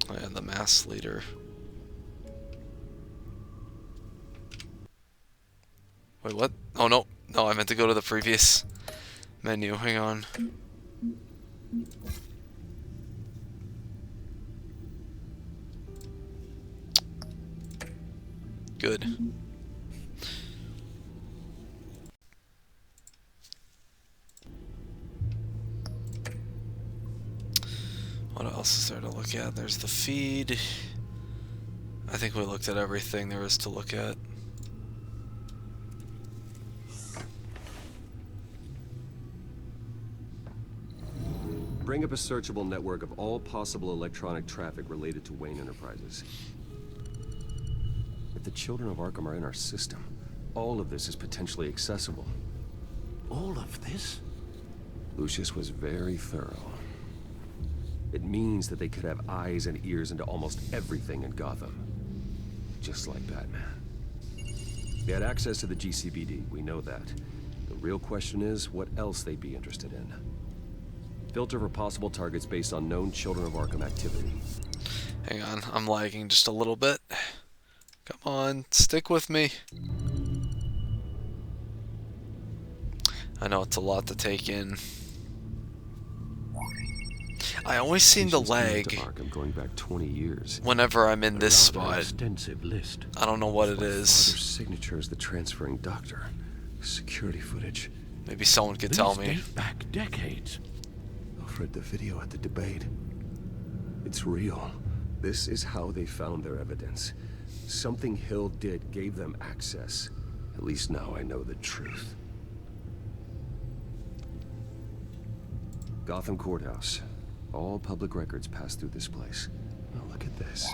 S1: Oh yeah, the mass leader. Wait, what? Oh no, no, I meant to go to the previous menu. Hang on. Good. What else is there to look at? There's the feed. I think we looked at everything there is to look at.
S10: Bring up a searchable network of all possible electronic traffic related to Wayne Enterprises. If the children of Arkham are in our system, all of this is potentially accessible.
S14: All of this?
S10: Lucius was very thorough. It means that they could have eyes and ears into almost everything in Gotham. Just like Batman. They had access to the GCPD, we know that. The real question is, what else they'd be interested in. Filter for possible targets based on known Children of Arkham activity.
S1: Hang on, I'm lagging just a little bit. Come on, stick with me. I know it's a lot to take in. I always seem to lag
S10: Arkham going back 20 years.
S1: whenever I'm in this spot.
S14: Extensive list.
S1: I don't know what it is.
S10: Father's signature is the transferring doctor. Security footage.
S1: Maybe someone could tell me.
S14: Date back decades.
S10: Alfred, the video at the debate. It's real. This is how they found their evidence. Something Hill did gave them access. At least now I know the truth. Gotham Courthouse. All public records pass through this place. Now look at this.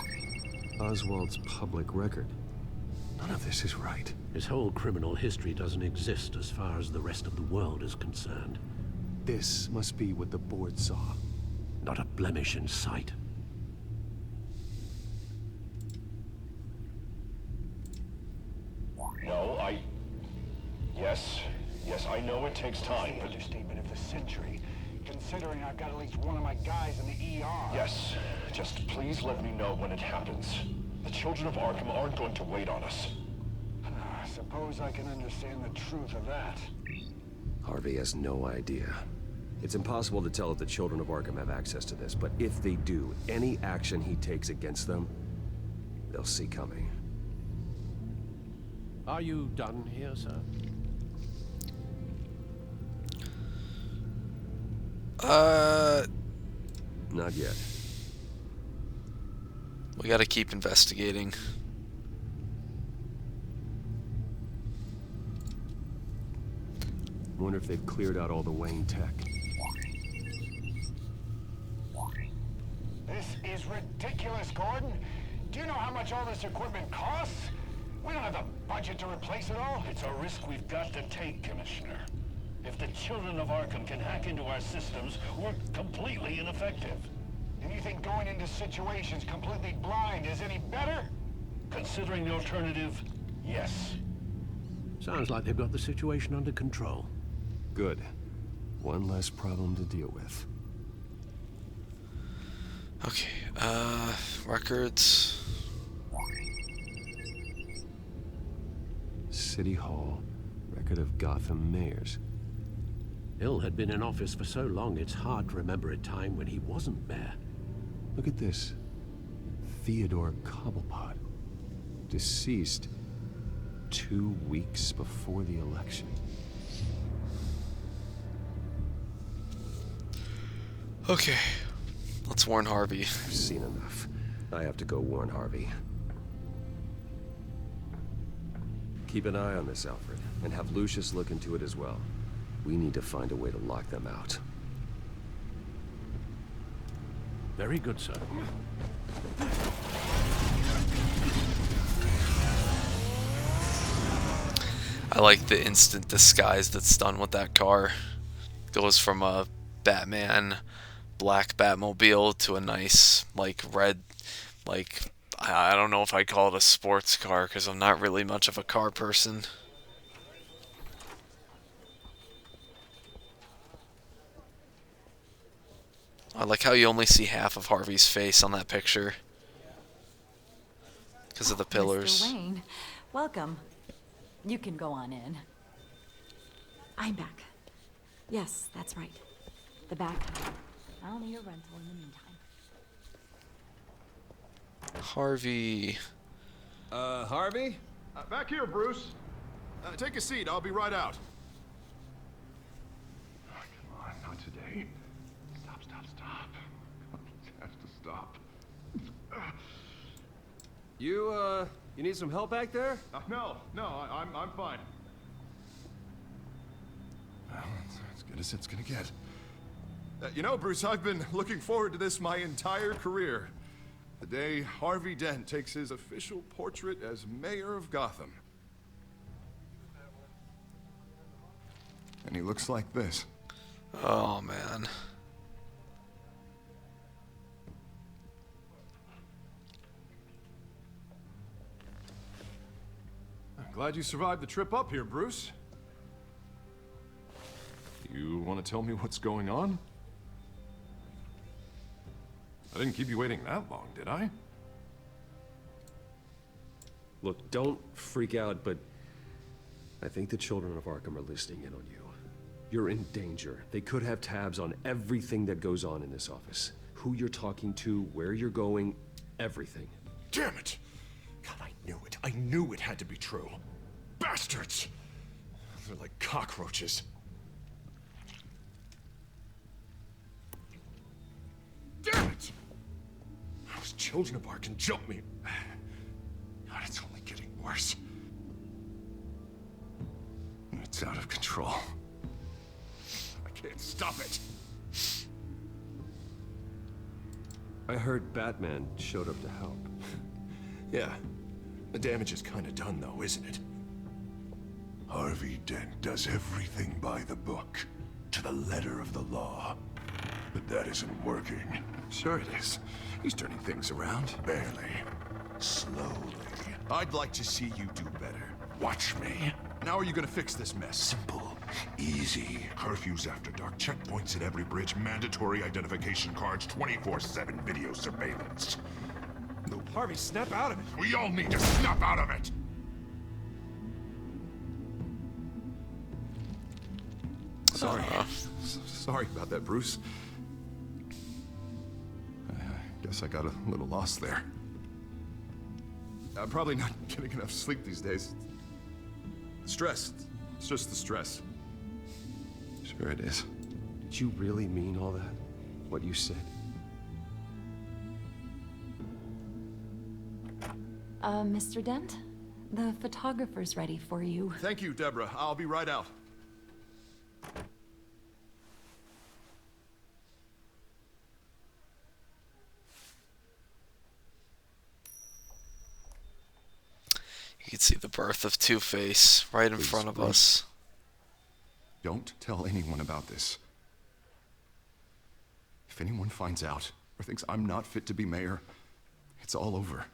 S10: Oswald's public record. None of this is right.
S14: His whole criminal history doesn't exist as far as the rest of the world is concerned.
S10: This must be what the board saw.
S14: Not a blemish in sight.
S6: No, Yes, I know it takes time, but...
S5: Understatement of the century, considering I've got at least one of my guys in the ER.
S6: Yes, just please let me know when it happens. The children of Arkham aren't going to wait on us.
S5: I suppose I can understand the truth of that.
S10: Harvey has no idea. It's impossible to tell if the children of Arkham have access to this, but if they do, any action he takes against them, they'll see coming.
S14: Are you done here, sir?
S10: Not yet.
S1: We gotta keep investigating.
S10: Wonder if they've cleared out all the Wayne tech.
S5: This is ridiculous, Gordon. Do you know how much all this equipment costs? We don't have the budget to replace it all.
S6: It's a risk we've got to take, Commissioner. If the children of Arkham can hack into our systems, we're completely ineffective.
S5: And you think going into situations completely blind is any better?
S6: Considering the alternative, yes.
S14: Sounds like they've got the situation under control.
S10: Good. One less problem to deal with.
S1: Okay, records.
S10: City Hall. Record of Gotham mayors.
S14: Hill had been in office for so long, it's hard to remember a time when he wasn't mayor.
S10: Look at this. Theodore Cobblepot. Deceased 2 weeks before the election.
S1: Okay, let's warn Harvey.
S10: I've seen enough. I have to go warn Harvey. Keep an eye on this, Alfred, and have Lucius look into it as well. We need to find a way to lock them out.
S14: Very good, sir.
S1: I like the instant disguise that's done with that car. Goes from a Batman black Batmobile to a nice, like, red, like, I don't know if I'd call it a sports car because I'm not really much of a car person. I like how you only see half of Harvey's face on that picture because of the pillars.
S4: Mr. Wayne, welcome. You can go on in. I'm back. Yes, that's right. The back. I'll need a rental in the meantime.
S1: Harvey.
S2: Harvey?
S18: Back here, Bruce. Take a seat. I'll be right out. Oh, come on, not today. Stop. I have to stop.
S10: You need some help back there?
S18: No, I'm fine. Well, it's as good as it's gonna get. You know, Bruce, I've been looking forward to this my entire career.
S2: The day Harvey Dent takes his official portrait as mayor of Gotham. And he looks like this.
S1: Oh, man.
S2: I'm glad you survived the trip up here, Bruce. You want to tell me what's going on? I didn't keep you waiting that long, did I?
S10: Look, don't freak out, but I think the children of Arkham are listening in on you. You're in danger. They could have tabs on everything that goes on in this office. Who you're talking to, where you're going, everything.
S2: Damn it! God, I knew it. I knew it had to be true. Bastards! They're like cockroaches. Damn it! Those children of Arkham jumped me. God, it's only getting worse. It's out of control. I can't stop it.
S10: I heard Batman showed up to help.
S2: Yeah. The damage is kind of done, though, isn't it?
S18: Harvey Dent does everything by the book, to the letter of the law. But that isn't working.
S2: Sure it is. He's turning things around.
S18: Barely. Slowly.
S2: I'd like to see you do better.
S18: Watch me.
S2: Now are you gonna fix this mess?
S18: Simple. Easy. Curfews after dark, checkpoints at every bridge, mandatory identification cards, 24/7 video surveillance.
S2: No, Harvey, snap out of it.
S18: We all need to snap out of it!
S2: Sorry. Sorry about that, Bruce. I guess I got a little lost there. I'm probably not getting enough sleep these days. Stress. It's just the stress. Sure it is.
S10: Did you really mean all that? What you said?
S4: Mr. Dent? The photographer's ready for you.
S2: Thank you, Deborah. I'll be right out.
S1: You can see the birth of Two-Face right in front of us.
S2: Don't tell anyone about this. If anyone finds out or thinks I'm not fit to be mayor, it's all over.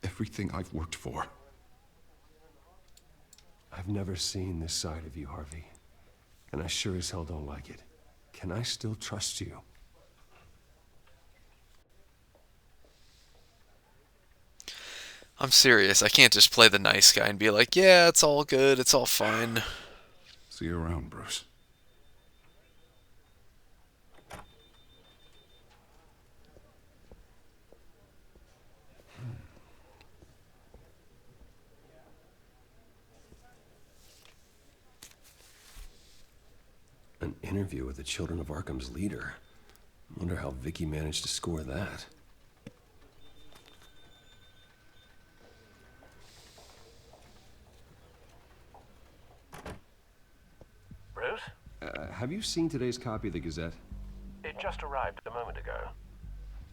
S2: Everything I've worked for.
S10: I've never seen this side of you, Harvey. And I sure as hell don't like it. Can I still trust you?
S1: I'm serious. I can't just play the nice guy and be like, yeah, it's all good, it's all fine.
S2: See you around, Bruce.
S10: An interview with the Children of Arkham's leader. Wonder how Vicky managed to score that.
S17: Bruce?
S10: Have you seen today's copy of the Gazette?
S17: It just arrived a moment ago.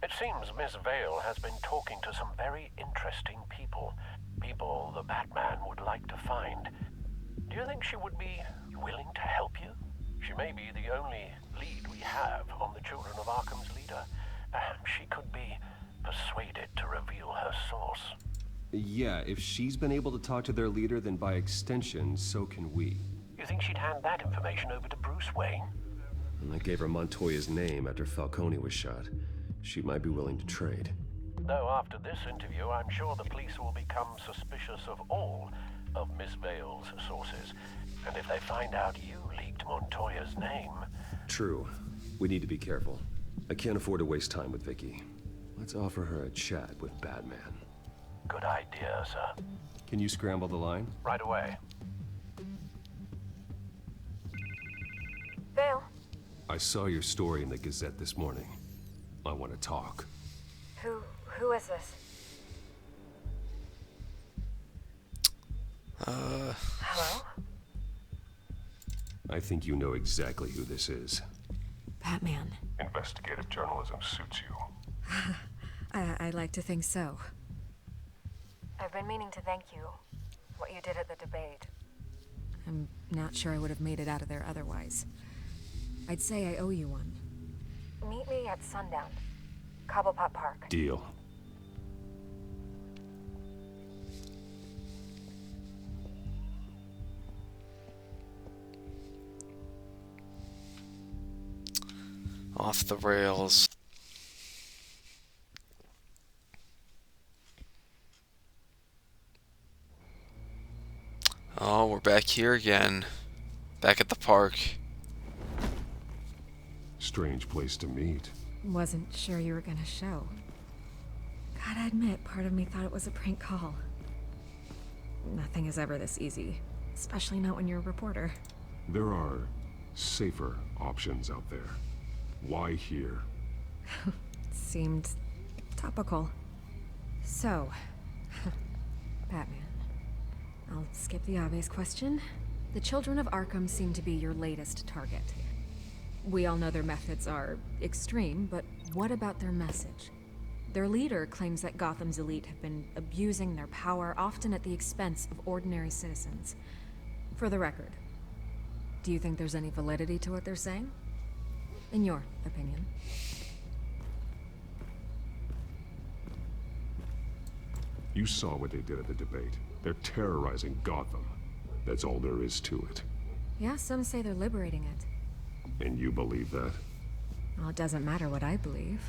S17: It seems Miss Vale has been talking to some very interesting people. People the Batman would like to find. Do you think she would be willing to help you? She may be the only lead we have on the Children of Arkham's leader. Perhaps she could be persuaded to reveal her source.
S10: Yeah, if she's been able to talk to their leader, then by extension, so can we.
S17: You think she'd hand that information over to Bruce Wayne?
S10: And I gave her Montoya's name after Falcone was shot. She might be willing to trade.
S17: Though after this interview, I'm sure the police will become suspicious of all of Miss Vale's sources. And if they find out you leaked Montoya's name...
S10: True. We need to be careful. I can't afford to waste time with Vicky. Let's offer her a chat with Batman.
S17: Good idea, sir.
S10: Can you scramble the line?
S17: Right away.
S12: Vale?
S10: I saw your story in the Gazette this morning. I want to talk.
S12: Who is this? Hello?
S10: I think you know exactly who this is.
S4: Batman.
S15: Investigative journalism suits you.
S12: I'd like to think so.
S3: I've been meaning to thank you. What you did at the debate.
S12: I'm not sure I would have made it out of there otherwise. I'd say I owe you one.
S3: Meet me at sundown. Cobblepot Park.
S10: Deal.
S1: Off the rails. Oh, we're back here again. Back at the park.
S2: Strange place to meet.
S12: Wasn't sure you were gonna show. Gotta admit, part of me thought it was a prank call. Nothing is ever this easy, especially not when you're a reporter.
S2: There are safer options out there. Why here?
S12: Seemed topical. So, Batman. I'll skip the obvious question. The children of Arkham seem to be your latest target. We all know their methods are extreme, but what about their message? Their leader claims that Gotham's elite have been abusing their power, often at the expense of ordinary citizens. For the record, do you think there's any validity to what they're saying? In your opinion?
S2: You saw what they did at the debate. They're terrorizing Gotham. That's all there is to it.
S12: Yeah, some say they're liberating it.
S2: And you believe that?
S12: Well, it doesn't matter what I believe.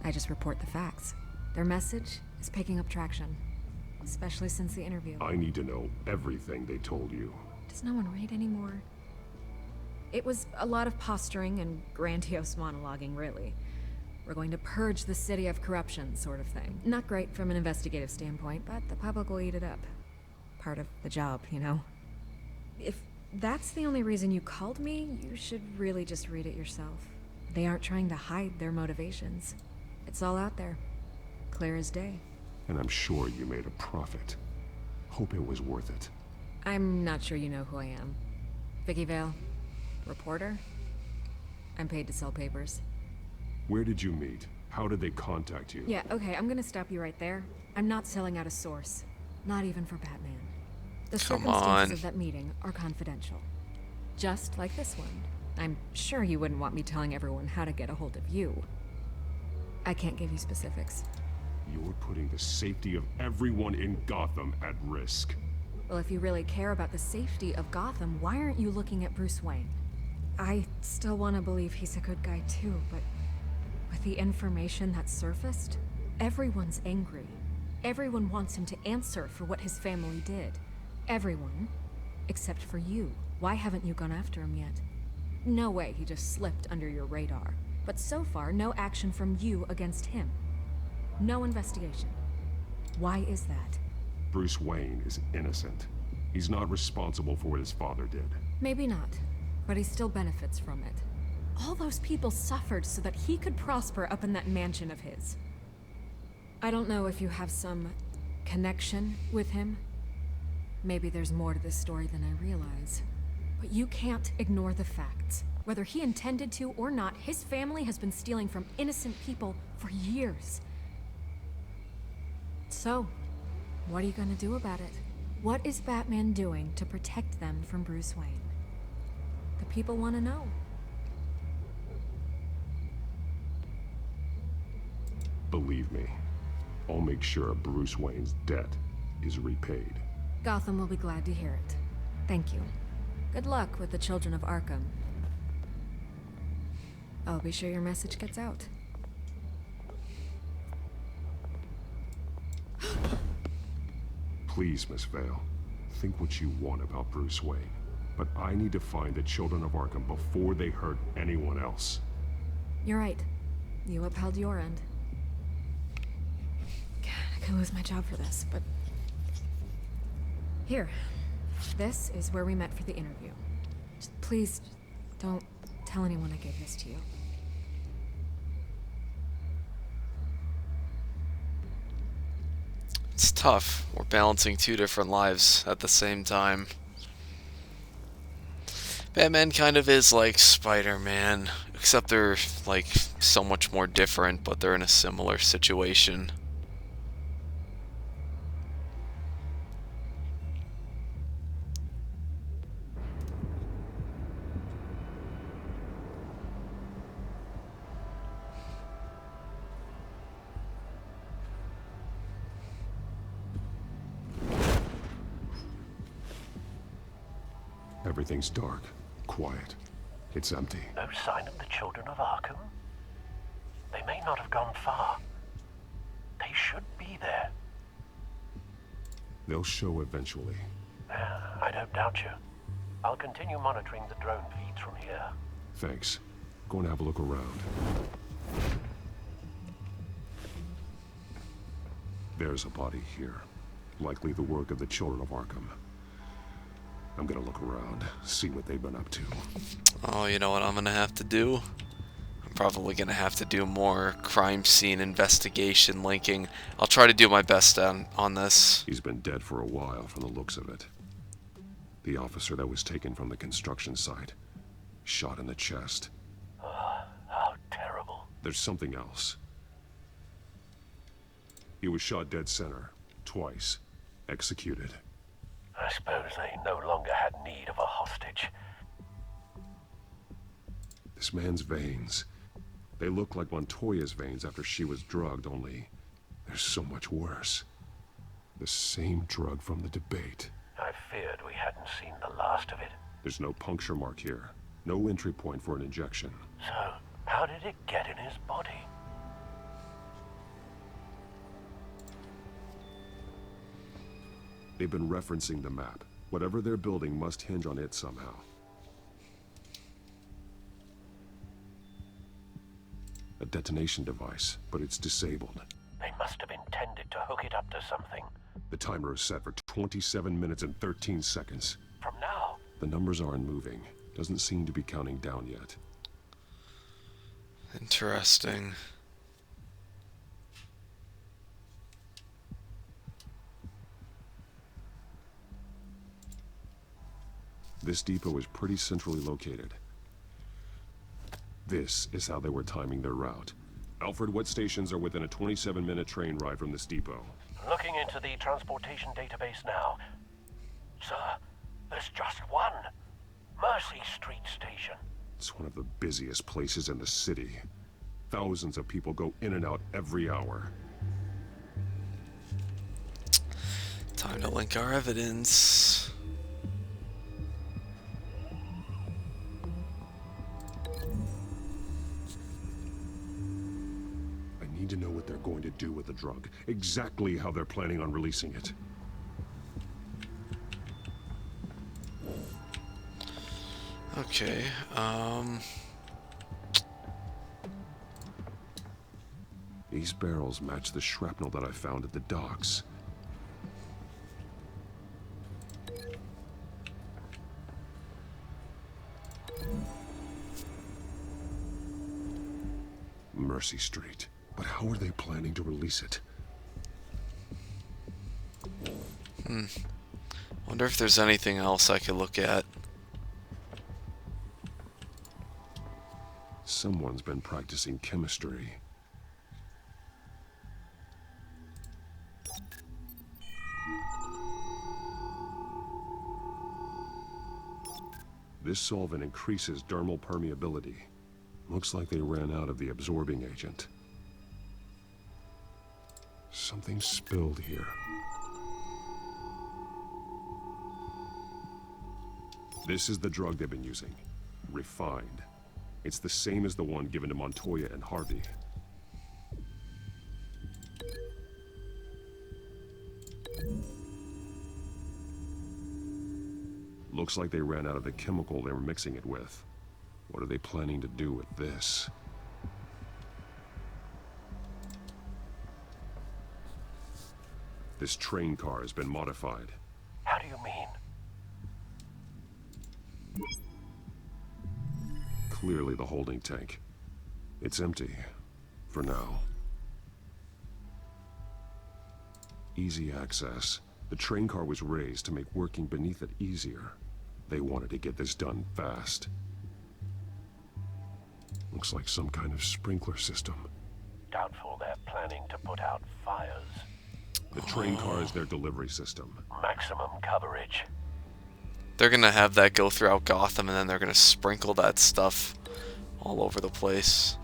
S12: I just report the facts. Their message is picking up traction, especially since the interview.
S2: I need to know everything they told you.
S12: Does no one read anymore? It was a lot of posturing and grandiose monologuing, really. We're going to purge the city of corruption, sort of thing. Not great from an investigative standpoint, but the public will eat it up. Part of the job, you know? If that's the only reason you called me, you should really just read it yourself. They aren't trying to hide their motivations. It's all out there. Clear as day.
S2: And I'm sure you made a profit. Hope it was worth it.
S12: I'm not sure you know who I am. Vicky Vale. Reporter? I'm paid to sell papers.
S2: Where did you meet? How did they contact you?
S12: Yeah, okay, I'm gonna stop you right there. I'm not selling out a source. Not even for Batman. The circumstances of that meeting are confidential. Just like this one. I'm sure you wouldn't want me telling everyone how to get a hold of you. I can't give you specifics.
S2: You're putting the safety of everyone in Gotham at risk.
S12: Well, if you really care about the safety of Gotham, why aren't you looking at Bruce Wayne? I still want to believe he's a good guy too, but with the information that surfaced, everyone's angry. Everyone wants him to answer for what his family did. Everyone, except for you. Why haven't you gone after him yet? No way he just slipped under your radar. But so far, no action from you against him. No investigation. Why is that?
S2: Bruce Wayne is innocent. He's not responsible for what his father did.
S12: Maybe not, but he still benefits from it. All those people suffered so that he could prosper up in that mansion of his. I don't know if you have some connection with him. Maybe there's more to this story than I realize. But you can't ignore the facts. Whether he intended to or not, his family has been stealing from innocent people for years. So, what are you gonna do about it? What is Batman doing to protect them from Bruce Wayne? The people want to know.
S2: Believe me, I'll make sure Bruce Wayne's debt is repaid.
S12: Gotham will be glad to hear it. Thank you. Good luck with the children of Arkham. I'll be sure your message gets out.
S2: Please, Miss Vale, think what you want about Bruce Wayne. But I need to find the children of Arkham before they hurt anyone else.
S12: You're right. You upheld your end. God, I could lose my job for this, but... Here. This is where we met for the interview. Just please, don't tell anyone I gave this to you.
S1: It's tough. We're balancing two different lives at the same time. Batman kind of is like Spider-Man, except they're like so much more different, but they're in a similar situation.
S2: Everything's dark, quiet. It's empty.
S17: No sign of the children of Arkham? They may not have gone far. They should be there.
S2: They'll show eventually.
S17: I don't doubt you. I'll continue monitoring the drone feeds from here.
S2: Thanks. Going to have a look around. There's a body here. Likely the work of the children of Arkham. I'm gonna look around, see what they've been up to.
S1: Oh, you know what I'm gonna have to do? I'm probably gonna have to do more crime scene investigation linking. I'll try to do my best on this.
S2: He's been dead for a while from the looks of it. The officer that was taken from the construction site. Shot in the chest.
S17: How terrible.
S2: There's something else. He was shot dead center. Twice. Executed.
S17: I suppose they no longer had need of a hostage.
S2: This man's veins. They look like Montoya's veins after she was drugged, only they're so much worse. The same drug from the debate.
S17: I feared we hadn't seen the last of it.
S2: There's no puncture mark here. No entry point for an injection.
S17: So, how did it get in his body?
S2: They've been referencing the map. Whatever they're building must hinge on it somehow. A detonation device, but it's disabled.
S17: They must have intended to hook it up to something.
S2: The timer is set for 27 minutes and 13 seconds.
S17: From now?
S2: The numbers aren't moving. Doesn't seem to be counting down yet.
S1: Interesting.
S2: This depot is pretty centrally located. This is how they were timing their route. Alfred, what stations are within a 27-minute train ride from this depot?
S17: Looking into the transportation database now. Sir, there's just one. Mercy Street Station.
S2: It's one of the busiest places in the city. Thousands of people go in and out every hour.
S1: Time to link our evidence.
S2: I need to know what they're going to do with the drug. Exactly how they're planning on releasing it.
S1: Okay,
S2: These barrels match the shrapnel that I found at the docks. Mercy Street. But how are they planning to release it?
S1: Wonder if there's anything else I could look at.
S2: Someone's been practicing chemistry. This solvent increases dermal permeability. Looks like they ran out of the absorbing agent. Something spilled here. This is the drug they've been using. Refined. It's the same as the one given to Montoya and Harvey. Looks like they ran out of the chemical they were mixing it with. What are they planning to do with this? This train car has been modified.
S17: How do you mean?
S2: Clearly the holding tank. It's empty. For now. Easy access. The train car was raised to make working beneath it easier.
S18: They wanted to get this done fast. Looks like some kind of sprinkler system.
S17: Doubtful they're planning to put out fires.
S18: The train car is their delivery system.
S17: Maximum coverage.
S1: They're gonna have that go throughout Gotham, and then they're gonna sprinkle that stuff all over the place.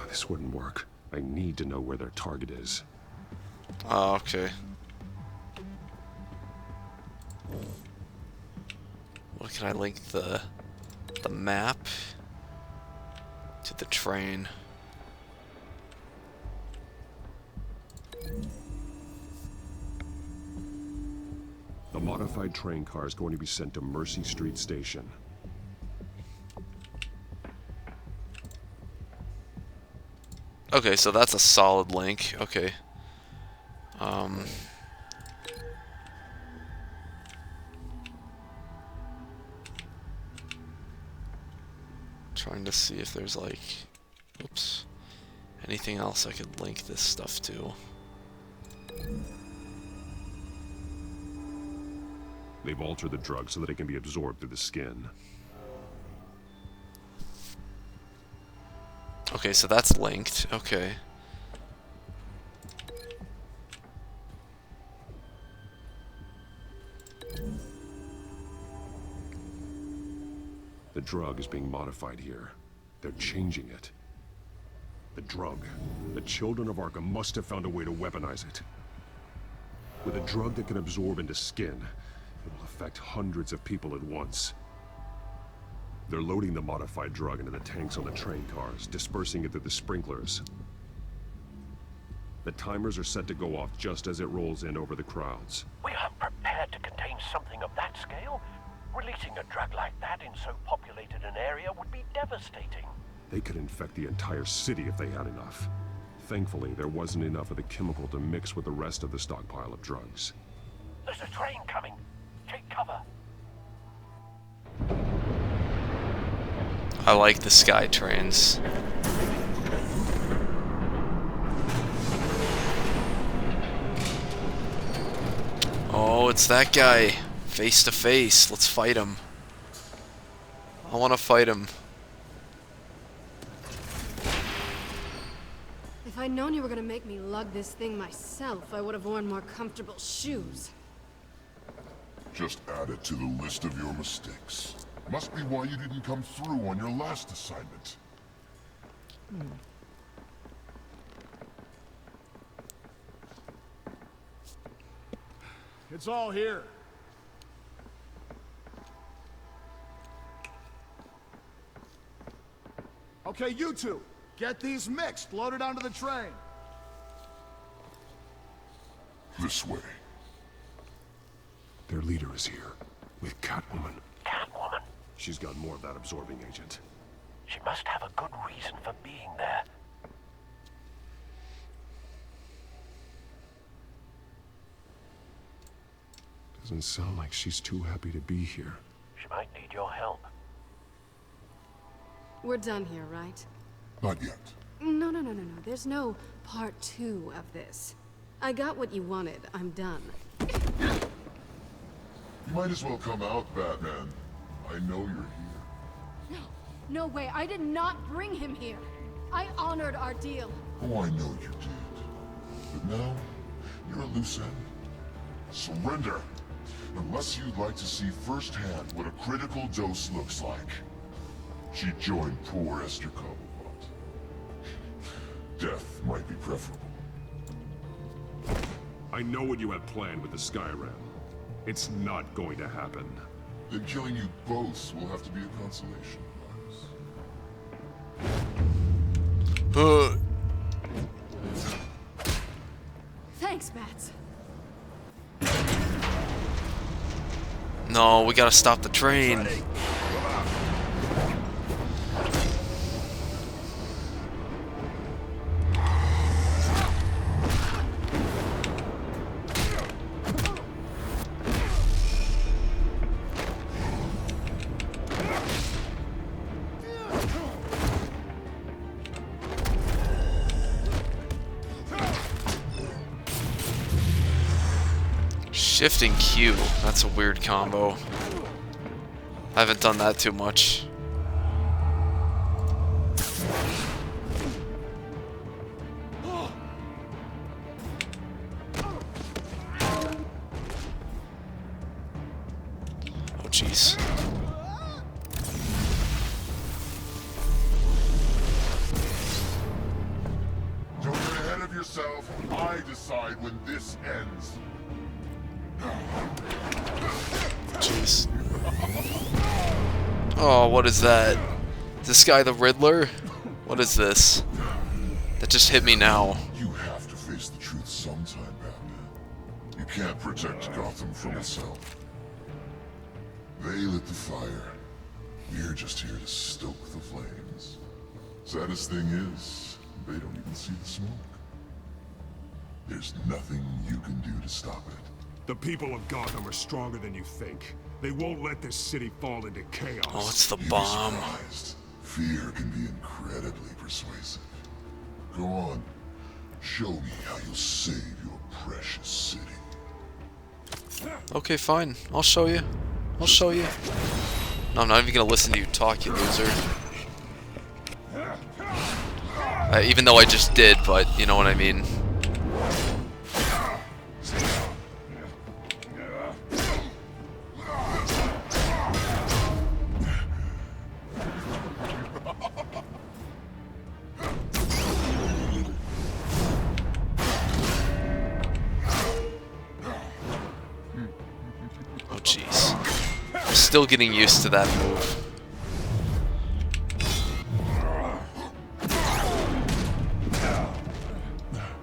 S18: This wouldn't work. I need to know where their target is.
S1: Oh, okay. What can I link the map to the train?
S18: The modified train car is going to be sent to Mercy Street Station.
S1: Okay, so that's a solid link. Okay. Trying to see if there's like, oops, anything else I could link this stuff to.
S18: They've altered the drug so that it can be absorbed through the skin.
S1: Okay, so that's linked. Okay.
S18: The drug is being modified here. They're changing it. The drug. The children of Arkham must have found a way to weaponize it. With a drug that can absorb into skin, it will affect hundreds of people at once. They're loading the modified drug into the tanks on the train cars, dispersing it through the sprinklers. The timers are set to go off just as it rolls in over the crowds.
S17: We aren't prepared to contain something of that scale. Releasing a drug like that in so populated an area would be devastating.
S18: They could infect the entire city if they had enough. Thankfully, there wasn't enough of the chemical to mix with the rest of the stockpile of drugs.
S17: There's a train coming. Take cover.
S1: I like the sky trains. Oh, it's that guy. Face to face. Let's fight him. I want to fight him.
S13: If I'd known you were gonna make me lug this thing myself, I would have worn more comfortable shoes.
S22: Just add it to the list of your mistakes. Must be why you didn't come through on your last assignment.
S5: It's all here. Okay, you two, get these mixed, loaded onto the train.
S22: This way.
S18: Their leader is here, with Catwoman.
S17: Catwoman?
S18: She's got more of that absorbing agent.
S17: She must have a good reason for being there.
S18: Doesn't sound like she's too happy to be here.
S17: She might need your help.
S13: We're done here, right?
S22: Not yet.
S13: No. There's no part 2 of this. I got what you wanted. I'm done.
S22: You might as well come out, Batman. I know you're here.
S13: No way. I did not bring him here. I honored our deal.
S22: Oh, I know you did. But now, you're a loose end. Surrender! Unless you'd like to see firsthand what a critical dose looks like. She joined poor Esther Cobblepot. Death might be preferable.
S18: I know what you have planned with the Skyrim. It's not going to happen.
S22: Then killing you both will have to be a consolation prize.
S13: Thanks, Bats.
S1: No, we gotta stop the train. Shift and Q. That's a weird combo. I haven't done that too much. Oh, jeez.
S22: Don't get ahead of yourself. I decide when this ends.
S1: Jeez. Oh, what is that? Is this guy the Riddler? What is this? That just hit me now.
S22: You have to face the truth sometime, Batman. You can't protect Gotham from itself. They lit the fire. We're just here to stoke the flames. Saddest thing is, they don't even see the smoke. There's nothing you can do to stop it.
S18: The people of Gotham are stronger than you think. They won't let this city fall into chaos.
S1: Oh, it's the
S22: You'd be
S1: bomb.
S22: surprised. Fear can be incredibly persuasive. Go on. Show me how you'll save your precious city.
S1: Okay, fine. I'll show you. I'll show you. No, I'm not even gonna listen to you talk, you loser. Even though I just did, but you know what I mean. Oh, jeez. I'm still getting used to that move.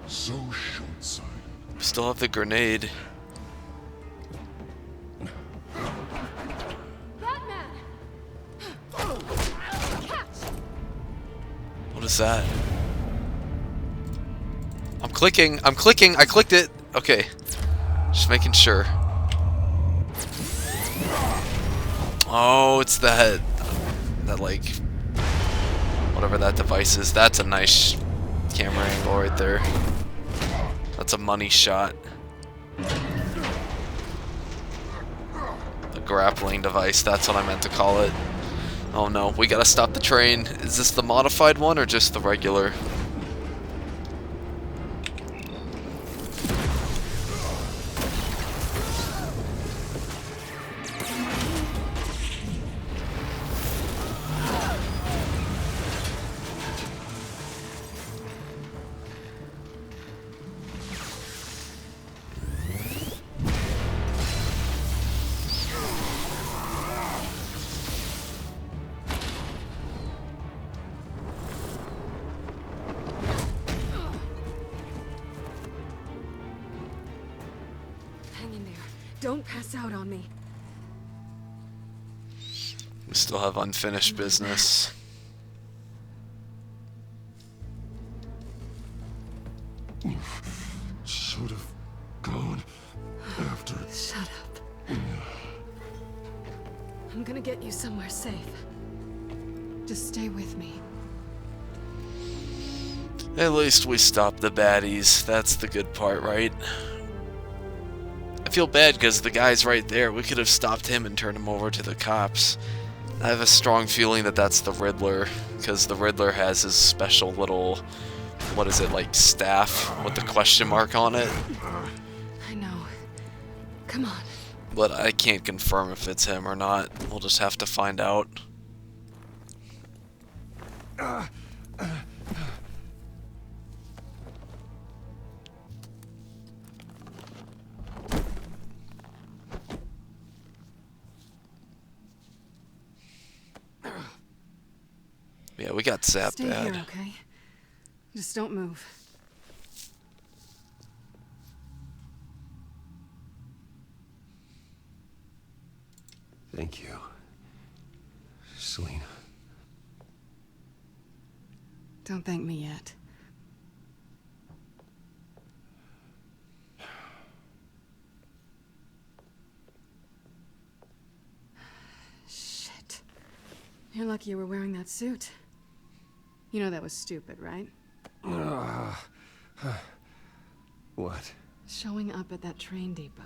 S22: So short-sighted.
S1: Still have the grenade.
S13: Batman!
S1: What is that? I'm clicking, I clicked it. Okay. Just making sure. Oh, it's that like, whatever that device is. That's a nice camera angle right there. That's a money shot. The grappling device, that's what I meant to call it. Oh no, we gotta stop the train. Is this the modified one or just the regular?
S13: Hang in there. Don't pass out on me.
S1: We still have unfinished business.
S22: Should have gone after it.
S13: Shut up. I'm gonna get you somewhere safe. Just stay with me.
S1: At least we stopped the baddies. That's the good part, right? I feel bad because the guy's right there. We could have stopped him and turned him over to the cops. I have a strong feeling that that's the Riddler, because the Riddler has his special little, what is it, like staff with the question mark on it.
S13: I know. Come on.
S1: But I can't confirm if it's him or not. We'll just have to find out. Yeah, we got zapped
S13: Stay
S1: bad.
S13: here, okay? Just don't move.
S10: Thank you, Selina.
S13: Don't thank me yet. Shit. You're lucky you were wearing that suit. You know that was stupid, right?
S10: What?
S13: Showing up at that train depot.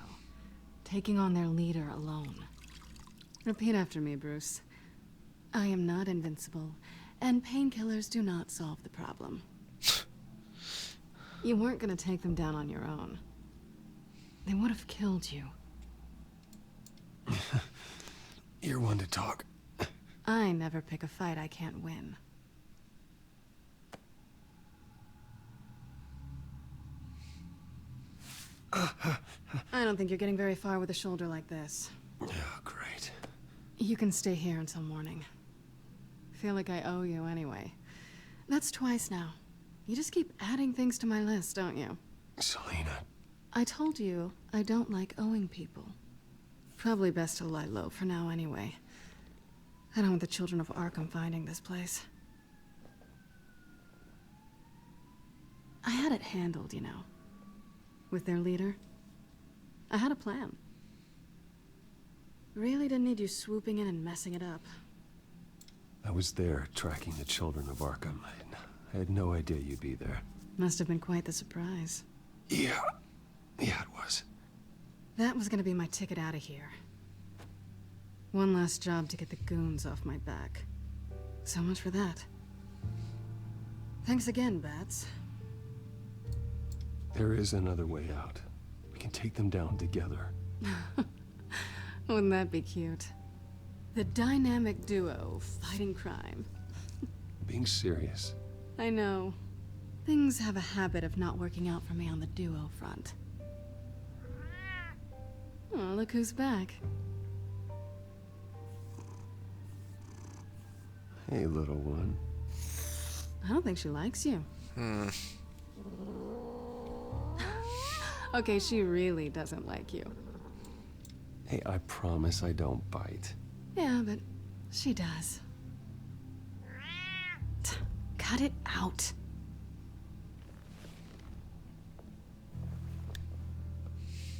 S13: taking on their leader alone. Repeat after me, Bruce. I am not invincible, and painkillers do not solve the problem. You weren't gonna take them down on your own. They would have killed you.
S18: You're one to talk.
S13: I never pick a fight I can't win. I don't think you're getting very far with a shoulder like this.
S18: Oh, great.
S13: You can stay here until morning. Feel like I owe you anyway. That's twice now. You just keep adding things to my list, don't you?
S18: Selena.
S13: I told you I don't like owing people. Probably best to lie low for now anyway. I don't want the children of Arkham finding this place. I had it handled, you know. With their leader. I had a plan. Really didn't need you swooping in and messing it up.
S18: I was there tracking the children of Arkham. I had no idea you'd be there.
S13: Must have been quite the surprise.
S18: Yeah, it was.
S13: That was gonna be my ticket out of here. One last job to get the goons off my back. So much for that. Thanks again, Bats.
S18: There is another way out. We can take them down together.
S13: Wouldn't that be cute? The dynamic duo fighting crime.
S18: Being serious.
S13: I know. Things have a habit of not working out for me on the duo front. Oh, look who's back.
S18: Hey, little one.
S13: I don't think she likes you. Okay, she really doesn't like you.
S18: Hey, I promise I don't bite.
S13: Yeah, but she does. Cut it out.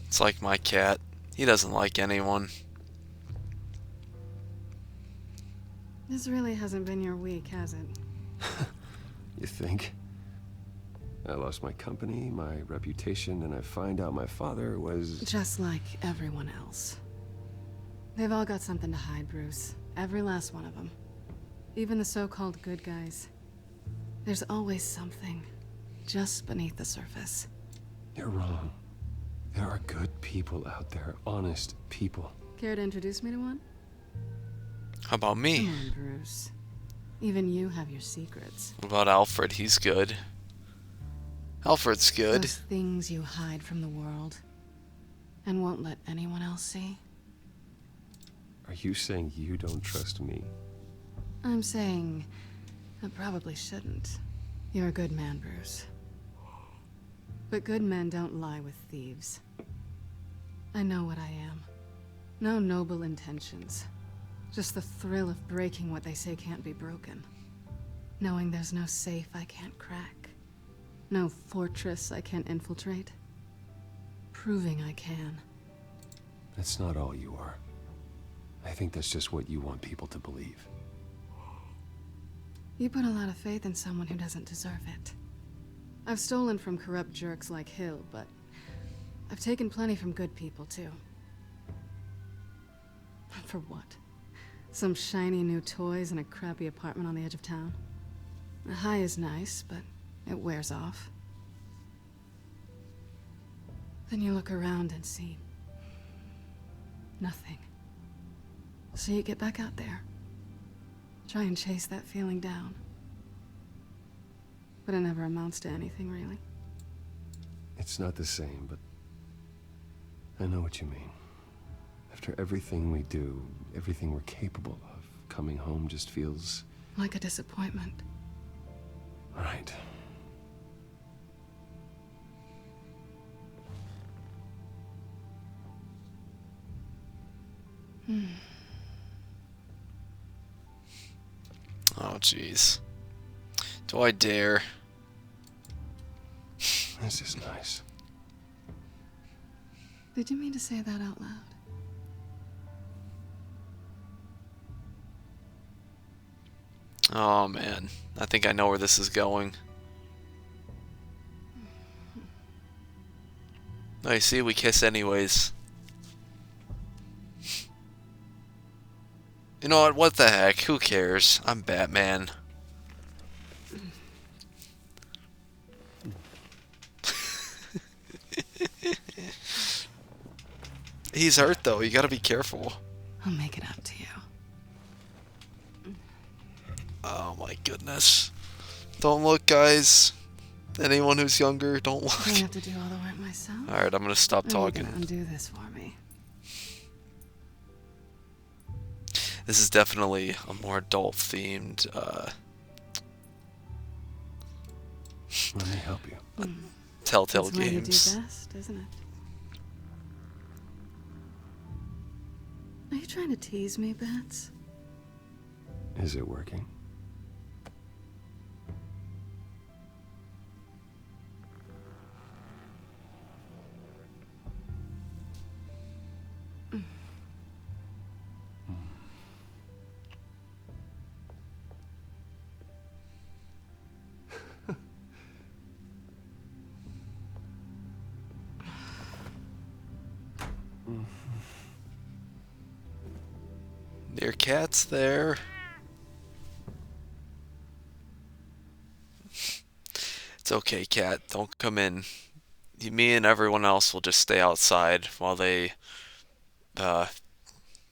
S1: It's like my cat. He doesn't like anyone.
S13: This really hasn't been your week, has it?
S18: You think? I lost my company, my reputation, and I find out my father was...
S13: Just like everyone else. They've all got something to hide, Bruce. Every last one of them. Even the so-called good guys. There's always something just beneath the surface.
S18: You're wrong. There are good people out there, honest people.
S13: Care to introduce me to one?
S1: How about me?
S13: Come on, Bruce. Even you have your secrets.
S1: What about Alfred? He's good. Alfred's good.
S13: Those things you hide from the world and won't let anyone else see.
S18: Are you saying you don't trust me?
S13: I'm saying I probably shouldn't. You're a good man, Bruce. But good men don't lie with thieves. I know what I am. No noble intentions. Just the thrill of breaking what they say can't be broken. Knowing there's no safe I can't crack. No fortress I can't infiltrate. Proving I can.
S18: That's not all you are. I think that's just what you want people to believe.
S13: You put a lot of faith in someone who doesn't deserve it. I've stolen from corrupt jerks like Hill, but I've taken plenty from good people, too. For what? Some shiny new toys and a crappy apartment on the edge of town? A high is nice, but it wears off. Then you look around and see nothing. So you get back out there. Try and chase that feeling down. But it never amounts to anything, really.
S18: It's not the same, but I know what you mean. After everything we do, everything we're capable of, coming home just feels...
S13: like a disappointment.
S18: Right.
S1: Oh, jeez. Do I dare?
S18: This is nice.
S13: Did you mean to say that out loud?
S1: Oh, man. I think I know where this is going. Oh, you see, we kiss anyways. You know what? What the heck? Who cares? I'm Batman. He's hurt though. You gotta be careful.
S13: I'll make it up to you.
S1: Oh my goodness. Don't look, guys. Anyone who's younger, don't look.
S13: I have to do all the work myself.
S1: Alright, I'm gonna stop talking.
S13: You're gonna undo this for me.
S1: This is definitely a more adult themed
S10: Let me help you.
S1: Telltale
S13: That's the way to do
S1: games.
S13: best, isn't it? Are you trying to tease me, Bats?
S10: Is it working?
S1: Your cat's there. It's okay, cat. Don't come in. Me and everyone else will just stay outside while they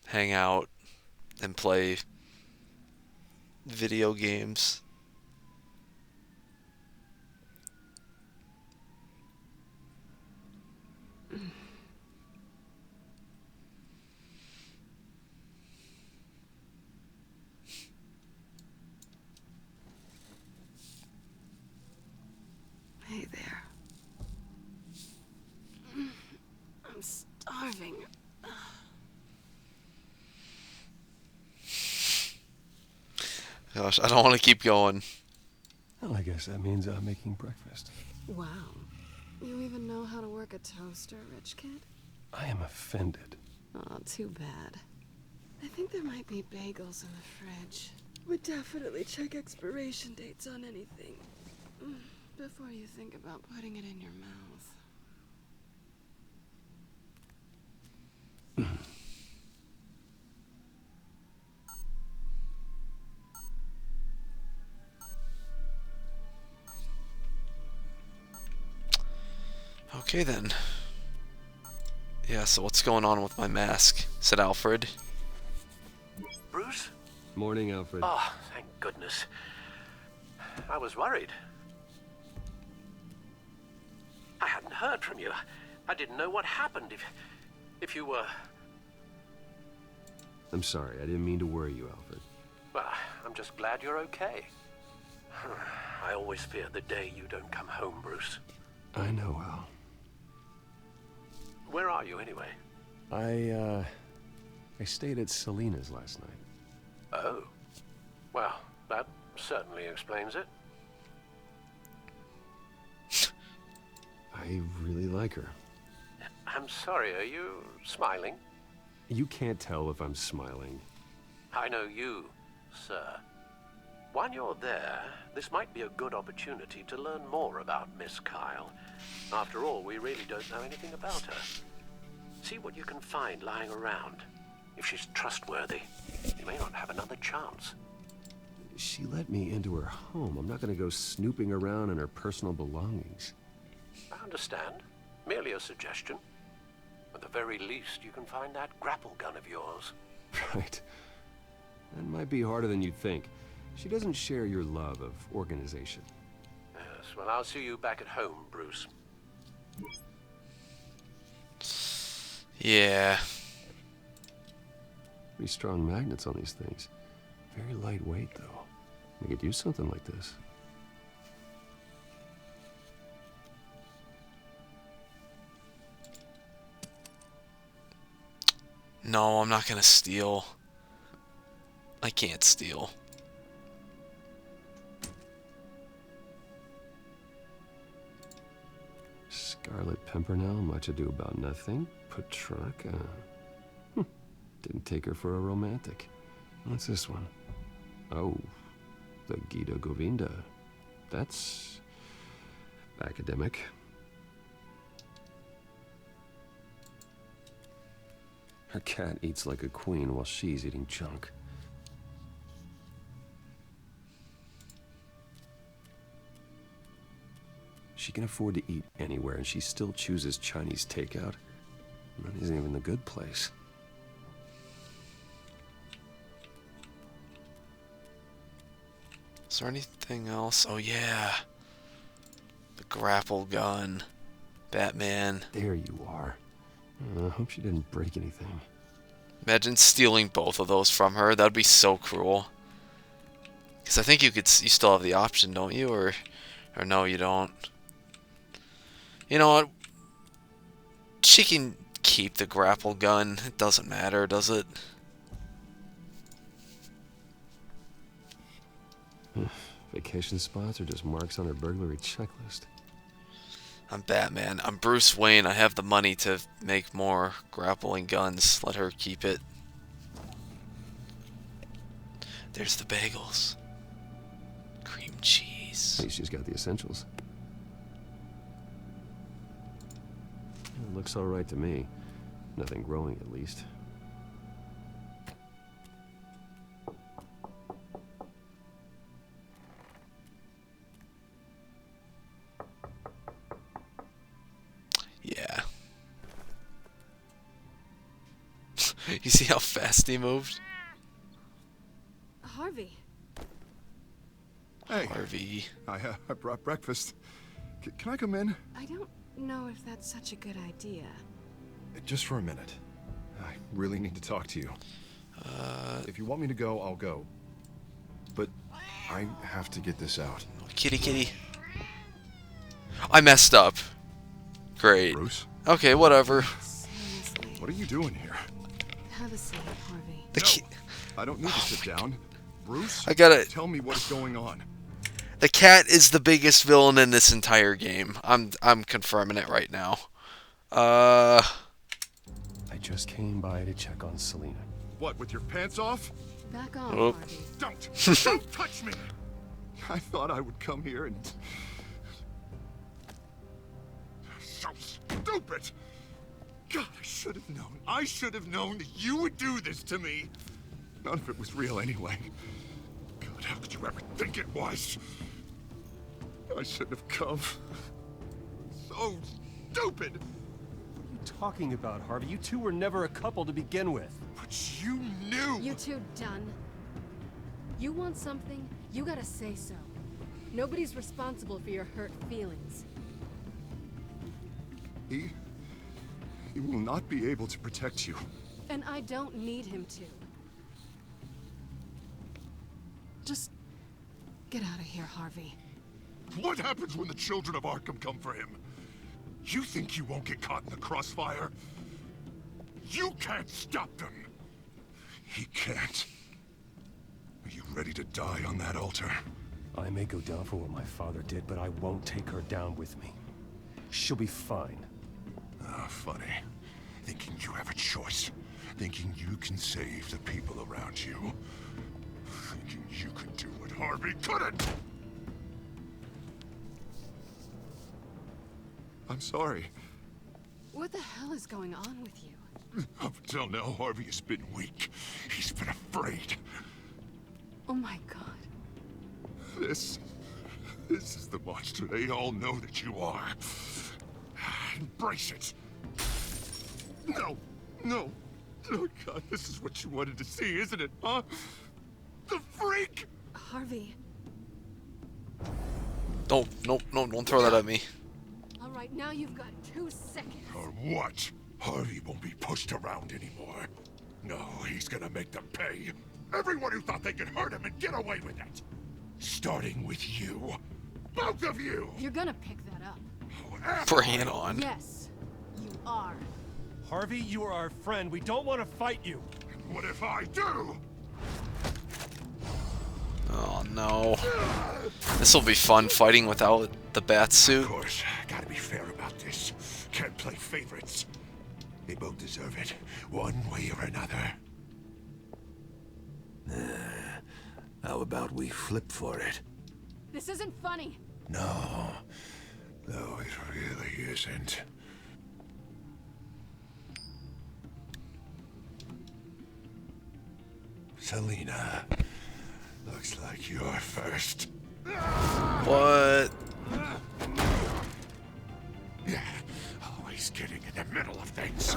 S1: hang out and play video games.
S13: Hey there. I'm starving.
S1: Gosh, I don't want to keep going.
S10: Well, I guess that means making breakfast.
S13: Wow. You even know how to work a toaster, rich kid?
S10: I am offended.
S13: Oh, too bad. I think there might be bagels in the fridge. Would definitely check expiration dates on anything before you think about putting it in your mouth.
S1: Okay then. Yeah, so what's going on with my mask? Said Alfred.
S17: Bruce?
S10: Morning, Alfred.
S17: Oh, thank goodness. I was worried. I hadn't heard from you. I didn't know what happened if you were...
S10: I'm sorry, I didn't mean to worry you, Alfred.
S17: Well, I'm just glad you're okay. I always fear the day you don't come home, Bruce.
S10: I know, Al.
S17: Where are you, anyway?
S10: I stayed at Selena's last night.
S17: Oh. Well, that certainly explains it.
S10: I really like her.
S17: I'm sorry, are you smiling?
S10: You can't tell if I'm smiling.
S17: I know you, sir. While you're there, this might be a good opportunity to learn more about Miss Kyle. After all, we really don't know anything about her. See what you can find lying around. If she's trustworthy, you may not have another chance.
S10: She let me into her home. I'm not going to go snooping around in her personal belongings.
S17: I understand. Merely a suggestion. At the very least, you can find that grapple gun of yours.
S10: Right. That might be harder than you'd think. She doesn't share your love of organization.
S17: Yes, well, I'll see you back at home, Bruce.
S1: Yeah.
S10: Pretty strong magnets on these things. Very lightweight, though. We could use something like this.
S1: No, I'm not gonna steal. I can't steal.
S10: Scarlet Pimpernel, much ado about nothing. Petrarca. Didn't take her for a romantic. What's this one? Oh, the Gita Govinda. That's academic. Her cat eats like a queen while she's eating junk. She can afford to eat anywhere, and she still chooses Chinese takeout. That isn't even the good place.
S1: Is there anything else? Oh yeah. The grapple gun. Batman.
S10: There you are. I hope she didn't break anything.
S1: Imagine stealing both of those from her. That'd be so cruel. Because I think you still have the option, don't you? Or no, you don't. You know what? She can keep the grapple gun. It doesn't matter, does it?
S10: Vacation spots are just marks on her burglary checklist.
S1: I'm Batman. I'm Bruce Wayne. I have the money to make more grappling guns. Let her keep it. There's the bagels. Cream cheese.
S10: At least she's got the essentials. It looks alright to me. Nothing growing, at least.
S1: Yeah. You see how fast he moved?
S12: Harvey.
S2: Hey.
S1: Harvey.
S2: I brought breakfast. Can I come in?
S12: I don't know if that's such a good idea.
S2: Just for a minute. I really need to talk to you. If you want me to go, I'll go. But I have to get this out.
S1: Kitty, kitty. I messed up. Great.
S2: Bruce?
S1: Okay, whatever.
S2: What are you doing here?
S12: Have a seat, Harvey.
S2: I don't need to sit down. Bruce,
S1: I gotta
S2: tell me what is going on.
S1: The cat is the biggest villain in this entire game. I'm confirming it right now.
S10: I just came by to check on Selina.
S2: What, with your pants off?
S12: Back on,
S1: Oh.
S12: Harvey.
S2: Don't touch me! I thought I would come here and... So stupid! God, I should have known. I should have known that you would do this to me. None of it was real anyway. God, how could you ever think it was? I shouldn't have come. So stupid!
S10: What are you talking about, Harvey? You two were never a couple to begin with.
S2: But you knew!
S12: You two done? You want something, you gotta say so. Nobody's responsible for your hurt feelings.
S2: He will not be able to protect you.
S12: And I don't need him to. Just get out of here, Harvey.
S2: What happens when the children of Arkham come for him? You think you won't get caught in the crossfire? You can't stop them. He can't. Are you ready to die on that altar?
S10: I may go down for what my father did, but I won't take her down with me. She'll be fine.
S2: Ah, funny. Thinking you have a choice. Thinking you can save the people around you. Thinking you can do what Harvey couldn't! I'm sorry.
S12: What the hell is going on with you?
S2: Up until now, Harvey has been weak. He's been afraid.
S12: Oh my god.
S2: This is the monster they all know that you are. Embrace it. No, no. Oh God, this is what you wanted to see, isn't it, huh? The freak!
S12: Harvey.
S1: Don't throw that at me.
S12: All right, now you've got 2 seconds.
S2: Or what? Harvey won't be pushed around anymore. No, he's gonna make them pay. Everyone who thought they could hurt him and get away with it. Starting with you. Both of you!
S12: You're gonna pick that up.
S1: Bring it on.
S12: Yes, you are.
S10: Harvey, you are our friend. We don't want to fight you.
S2: What if I do?
S1: Oh no. This will be fun fighting without the bat suit.
S2: Of course, gotta be fair about this. Can't play favorites. They both deserve it, one way or another. How about we flip for it?
S12: This isn't funny.
S2: No, it really isn't. Selina, looks like you're first.
S1: What?
S5: Just getting in the middle of things.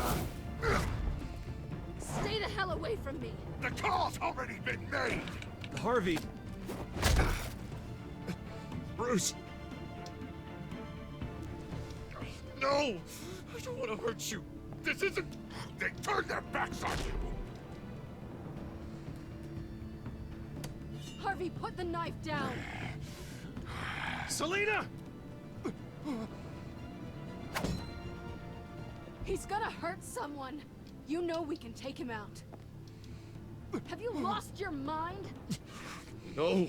S11: Stay the hell away from me!
S5: The call's already been made!
S10: Harvey!
S2: Bruce! No! I don't want to hurt you.
S5: This isn't... They turned their backs on you!
S11: Harvey, put the knife down!
S5: Selena!
S11: He's gonna hurt someone! You know we can take him out. Have you lost your mind?
S2: No.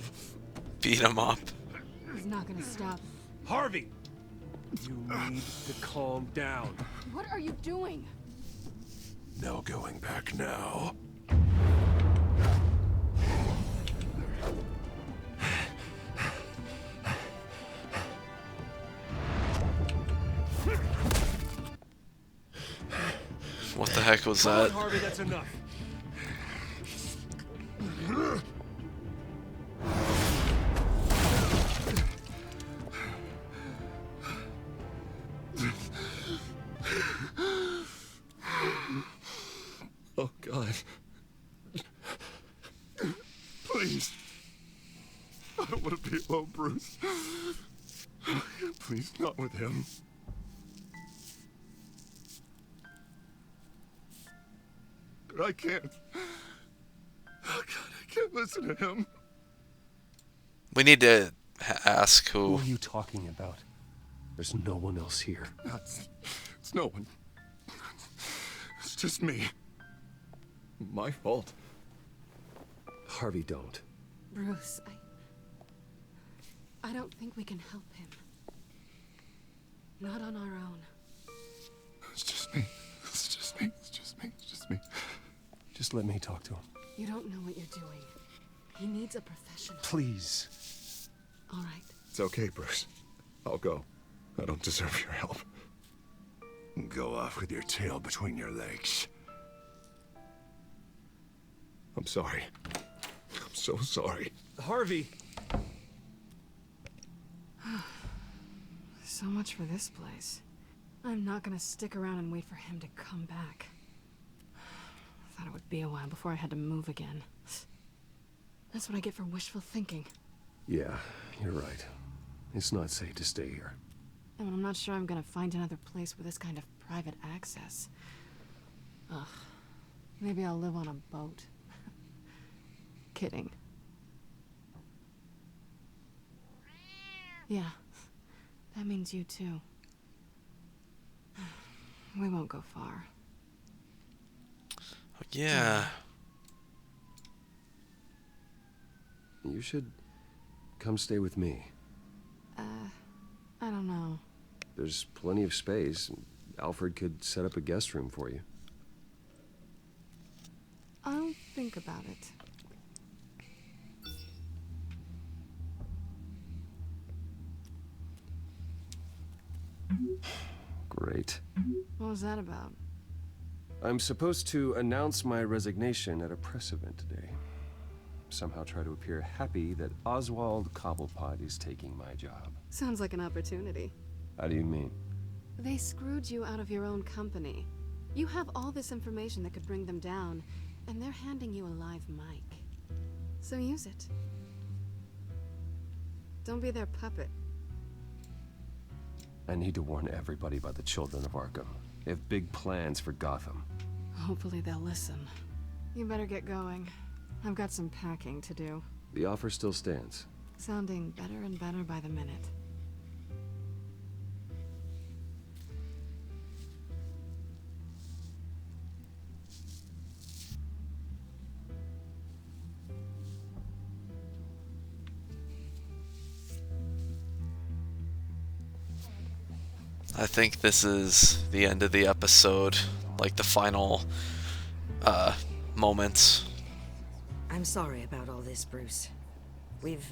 S1: Beat him up.
S13: He's not gonna stop.
S10: Harvey! You need to calm down.
S11: What are you doing?
S5: No going back now.
S1: What the heck was
S10: Come on,
S1: that?
S10: Harvey, that's enough.
S2: Oh, God. Please. I don't want to be alone, Bruce. Please, not with him. But I can't. Oh, God, I can't listen to him.
S1: We need to ask
S10: Who
S1: who.
S10: are you talking about? There's no one else here.
S2: It's no one. It's just me. My fault.
S10: Harvey, don't.
S13: Bruce, I don't think we can help him. Not on our own.
S2: It's just me. It's just me. It's just me. It's just me.
S10: Just let me talk to him.
S13: You don't know what you're doing. He needs a professional.
S10: Please.
S13: All right.
S2: It's okay, Bruce. I'll go. I don't deserve your help. Go off with your tail between your legs. I'm sorry. I'm so sorry.
S10: Harvey!
S13: So much for this place. I'm not gonna stick around and wait for him to come back. I thought it would be a while before I had to move again. That's what I get for wishful thinking.
S10: Yeah, you're right. It's not safe to stay here.
S13: And I'm not sure I'm gonna find another place with this kind of private access. Ugh. Maybe I'll live on a boat. Kidding. Yeah. That means you too. We won't go far.
S1: Yeah.
S10: You should come stay with me.
S13: I don't know.
S10: There's plenty of space. Alfred could set up a guest room for you.
S13: I'll think about it.
S10: Great.
S13: What was that about?
S10: I'm supposed to announce my resignation at a press event today. Somehow try to appear happy that Oswald Cobblepot is taking my job.
S13: Sounds like an opportunity.
S10: How do you mean?
S13: They screwed you out of your own company. You have all this information that could bring them down, and they're handing you a live mic. So use it. Don't be their puppet.
S10: I need to warn everybody about the children of Arkham. They have big plans for Gotham.
S13: Hopefully they'll listen. You better get going. I've got some packing to do.
S10: The offer still stands.
S13: Sounding better and better by the minute.
S1: I think this is the end of the episode, like the final moments.
S20: I'm sorry about all this, Bruce. We've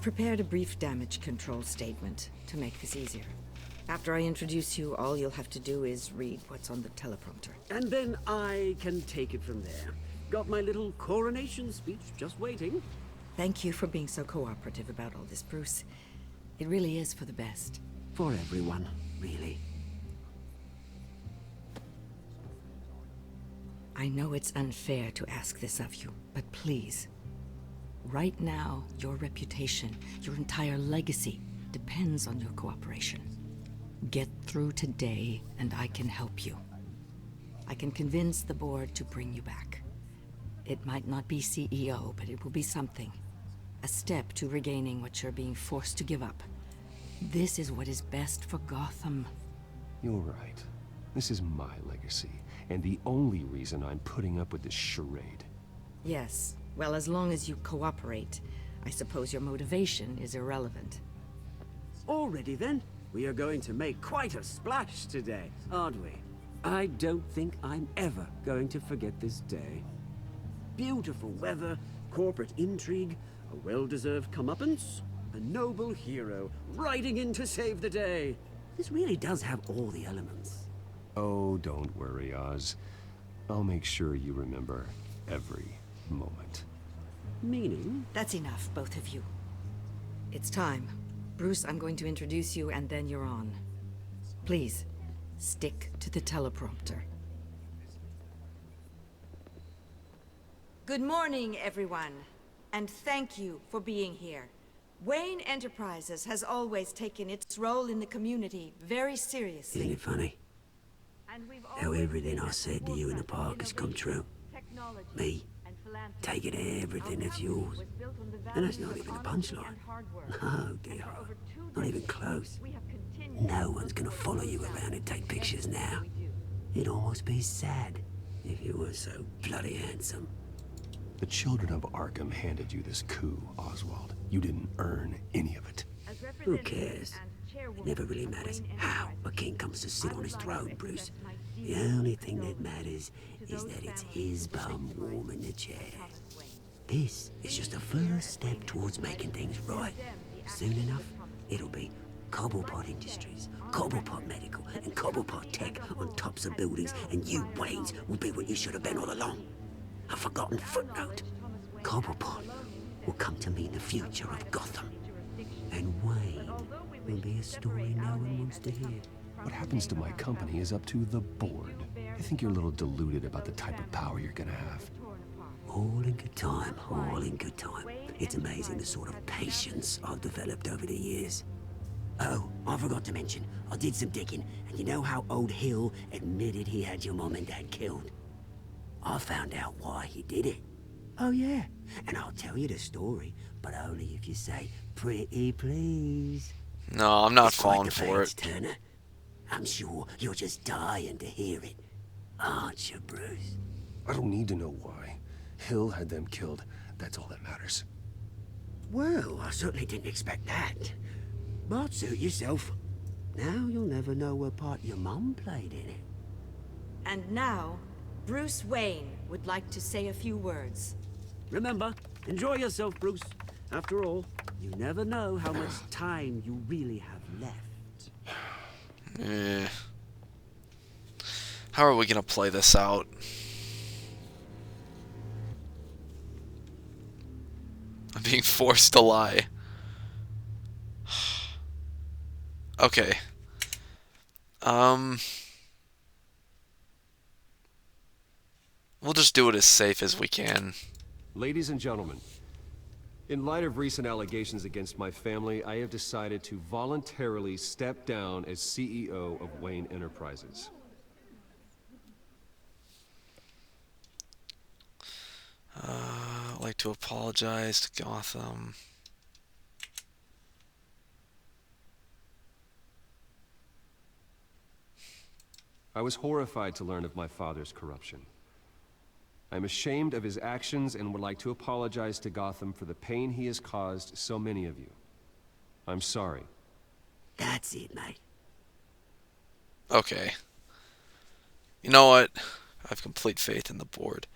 S20: prepared a brief damage control statement to make this easier. After I introduce you, all you'll have to do is read what's on the teleprompter.
S21: And then I can take it from there. Got my little coronation speech just waiting.
S20: Thank you for being so cooperative about all this, Bruce. It really is for the best.
S21: For everyone.
S20: really. I know it's unfair to ask this of you, but please. Right now, your reputation, your entire legacy, depends on your cooperation. Get through today, and I can help you. I can convince the board to bring you back. It might not be CEO, but it will be something. A step to regaining what you're being forced to give up. This is what is best for Gotham.
S10: You're right. This is my legacy, and the only reason I'm putting up with this charade.
S20: Yes. Well, as long as you cooperate, I suppose your motivation is irrelevant.
S21: Already then? We are going to make quite a splash today, aren't we? I don't think I'm ever going to forget this day. Beautiful weather, corporate intrigue, a well-deserved comeuppance, a noble hero riding in to save the day. This really does have all the elements.
S10: Oh, don't worry, Oz. I'll make sure you remember every moment.
S21: Meaning?
S20: That's enough, both of you. It's time. Bruce, I'm going to introduce you, and then you're on. Please, stick to the teleprompter. Good morning, everyone, and thank you for being here. Wayne Enterprises has always taken its role in the community very seriously.
S21: Isn't it funny? How everything I said to you in the park has come true. Me, taking everything as yours. And that's not even a punchline. No, dear. Not even close. No one's gonna follow you around and take pictures now. It'd almost be sad if you were so bloody handsome.
S10: The children of Arkham handed you this coup, Oswald. You didn't earn any of it.
S21: Who cares? It never really matters how a king comes to sit on his throne, Bruce. The only thing that matters is that it's his bum warm in the chair. This is just a first step towards making things right. Soon enough, it'll be Cobblepot Industries, Cobblepot Medical, and Cobblepot Tech on tops of buildings, and you, Waynes, will be what you should have been all along. A forgotten footnote. Cobblepot will come to mean the future of Gotham. And Wayne will be a story no one wants to hear.
S10: What happens to my company is up to the board. I think you're a little deluded about the type of power you're gonna have.
S21: All in good time, all in good time. It's amazing the sort of patience I've developed over the years. Oh, I forgot to mention, I did some digging, and you know how old Hill admitted he had your mom and dad killed? I found out why he did it. Oh yeah, and I'll tell you the story, but only if you say, pretty please.
S1: No, I'm not
S21: It's quite
S1: falling
S21: the
S1: for
S21: fence,
S1: it.
S21: Turner. I'm sure you're just dying to hear it, aren't you, Bruce?
S10: I don't need to know why. Hill had them killed. That's all that matters.
S21: Well, I certainly didn't expect that. But suit yourself. Now you'll never know what part your mum played in it.
S20: And now, Bruce Wayne would like to say a few words.
S21: Remember, enjoy yourself, Bruce. After all, you never know how much time you really have left.
S1: How are we gonna play this out? I'm being forced to lie. Okay. We'll just do it as safe as we can.
S10: Ladies and gentlemen, in light of recent allegations against my family, I have decided to voluntarily step down as CEO of Wayne Enterprises.
S1: I'd like to apologize to Gotham.
S10: I was horrified to learn of my father's corruption. I'm ashamed of his actions and would like to apologize to Gotham for the pain he has caused so many of you. I'm sorry.
S21: That's it, mate.
S1: Okay. You know what? I have complete faith in the board.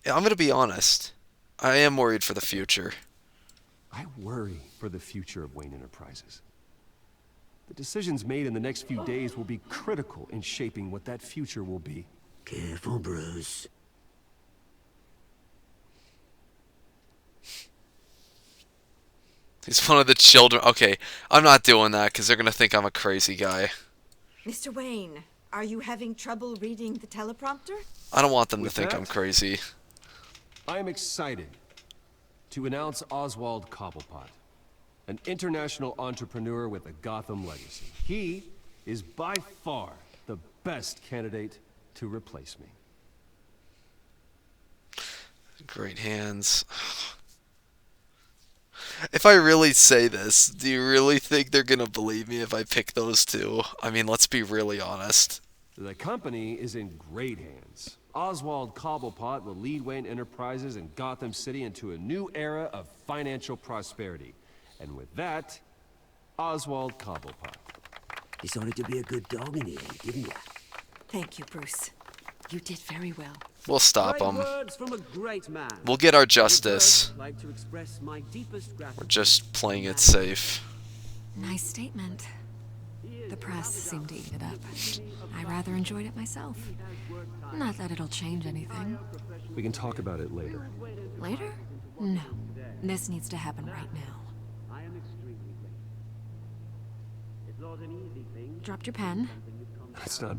S1: I'm gonna be honest. I am worried for the future.
S10: I worry for the future of Wayne Enterprises. The decisions made in the next few days will be critical in shaping what that future will be.
S21: Careful, Bruce.
S1: He's one of the children. Okay, I'm not doing that because they're going to think I'm a crazy guy.
S4: Mr. Wayne, are you having trouble reading the teleprompter?
S1: I don't want them
S10: With
S1: to think
S10: that,
S1: I'm crazy.
S10: I am excited to announce Oswald Cobblepot, an international entrepreneur with a Gotham legacy. He is by far the best candidate to replace me.
S1: Great hands. If I really say this, do you really think they're gonna believe me if I pick those two? I mean, let's be really honest.
S10: The company is in great hands. Oswald Cobblepot will lead Wayne Enterprises and Gotham City into a new era of financial prosperity. And with that, Oswald Cobblepot.
S21: Decided to be a good dog in the end, didn't you?
S4: Thank you, Bruce. You did very well.
S1: We'll stop
S21: Great
S1: them.
S21: words from a great man.
S1: We'll get our justice.
S21: I'd like to express my deepest
S1: We're
S21: gratitude.
S1: just playing it safe.
S12: Nice statement. The press seemed to eat it up. I rather enjoyed it myself. Not that it'll change anything.
S10: We can talk about it later.
S12: Later? No. This needs to happen right now.
S21: I am extremely grateful. It's not an easy thing.
S12: Dropped your pen.
S10: That's not...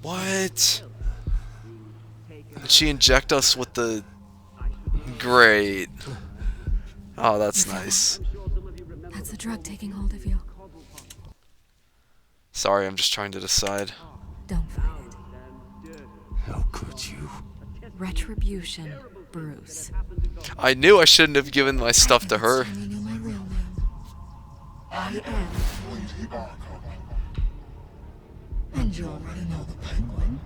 S1: What? Did she inject us with the... Great. Oh, that's nice.
S12: That's the drug taking hold of you.
S1: Sorry, I'm just trying to decide.
S12: Don't fight it.
S10: How could you?
S12: Retribution, Bruce.
S1: I knew I shouldn't have given my stuff to her.
S12: You know my real name. I am. And you already know the Penguin.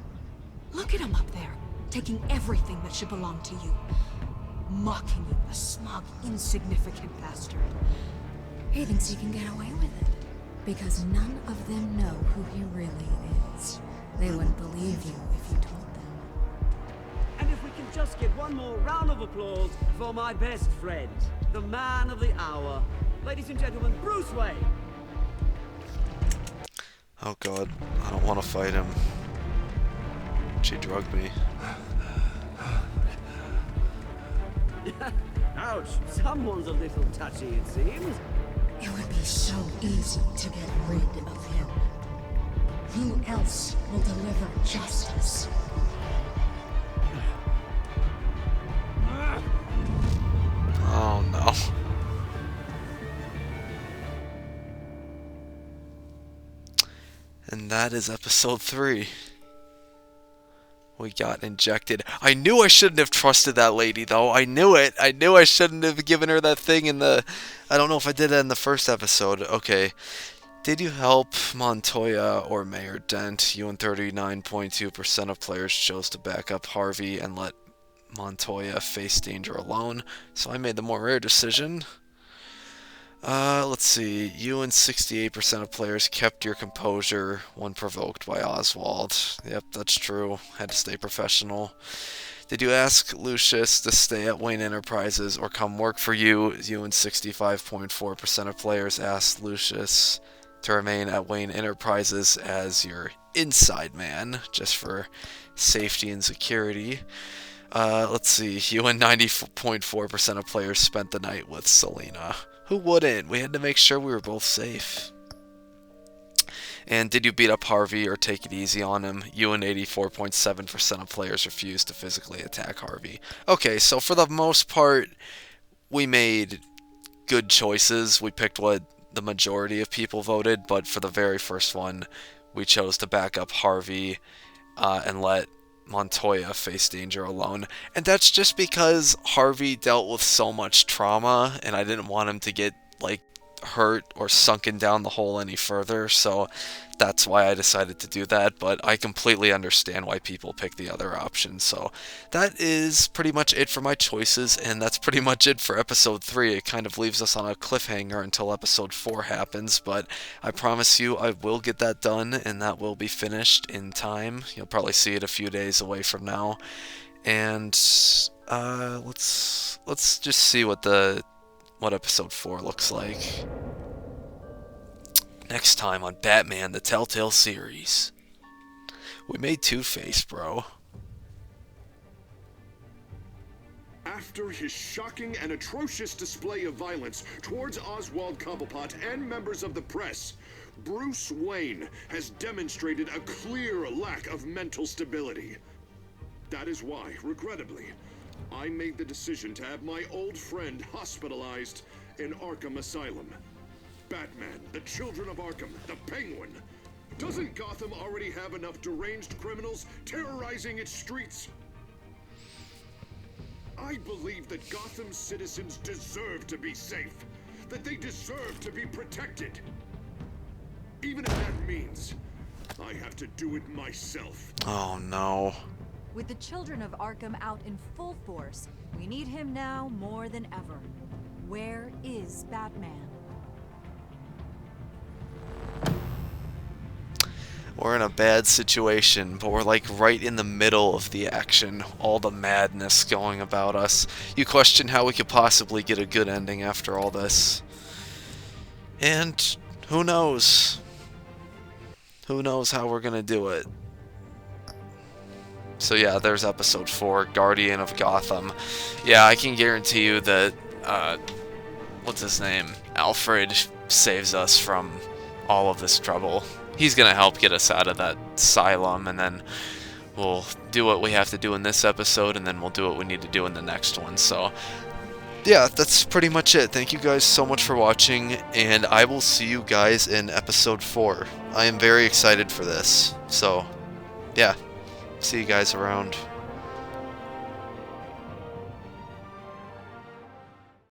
S12: Look at him up there, taking everything that should belong to you. Mocking you, the smug, insignificant bastard. He thinks he can get away with it. Because none of them know who he really is. They wouldn't believe you if you told them.
S21: And if we can just get one more round of applause for my best friend, the man of the hour, ladies and gentlemen, Bruce Wayne.
S1: Oh god, I don't want to fight him. She drugged me.
S21: Ouch, someone's a little touchy, it seems.
S4: It would be so easy to get rid of him. Who else will deliver justice?
S1: Oh no. And that is episode 3. We got injected. I knew I shouldn't have trusted that lady, though. I knew it. I knew I shouldn't have given her that thing in the... I don't know if I did that in the first episode. Okay. Did you help Montoya or Mayor Dent? You and 39.2% of players chose to back up Harvey and let Montoya face danger alone. So I made the more rare decision. Let's see. You and 68% of players kept your composure when provoked by Oswald. Yep, that's true. Had to stay professional. Did you ask Lucius to stay at Wayne Enterprises or come work for you? You and 65.4% of players asked Lucius to remain at Wayne Enterprises as your inside man, just for safety and security. Let's see. You and 90.4% of players spent the night with Selena. Who wouldn't? We had to make sure we were both safe. And did you beat up Harvey or take it easy on him? You and 84.7% of players refused to physically attack Harvey. Okay, so for the most part, we made good choices. We picked what the majority of people voted, but for the very first one, we chose to back up Harvey and let Montoya face danger alone. And that's just because Harvey dealt with so much trauma and I didn't want him to get like hurt or sunken down the hole any further, so that's why I decided to do that. But I completely understand why people pick the other option. So that is pretty much it for my choices, and that's pretty much it for episode 3. It kind of leaves us on a cliffhanger until episode 4 happens, but I promise you I will get that done and that will be finished in time. You'll probably see it a few days away from now. And let's just see what episode 4 looks like. Next time on Batman, the Telltale series. We made Two-Face, bro.
S18: After his shocking and atrocious display of violence towards Oswald Cobblepot and members of the press, Bruce Wayne has demonstrated a clear lack of mental stability. That is why, regrettably, I made the decision to have my old friend hospitalized in Arkham Asylum. Batman, the Children of Arkham, the Penguin. Doesn't Gotham already have enough deranged criminals terrorizing its streets? I believe that Gotham's citizens deserve to be safe, that they deserve to be protected. Even if that means I have to do it myself.
S1: Oh no.
S4: With the Children of Arkham out in full force, we need him now more than ever. Where is Batman?
S1: We're in a bad situation, but we're like right in the middle of the action. All the madness going about us. You question how we could possibly get a good ending after all this. And who knows? Who knows how we're gonna do it? So yeah, there's episode 4, Guardian of Gotham. Yeah, I can guarantee you that, what's his name? Alfred saves us from all of this trouble. He's gonna help get us out of that asylum, and then we'll do what we have to do in this episode, and then we'll do what we need to do in the next one. So yeah, that's pretty much it. Thank you guys so much for watching, and I will see you guys in episode 4. I am very excited for this. So yeah, see you guys around.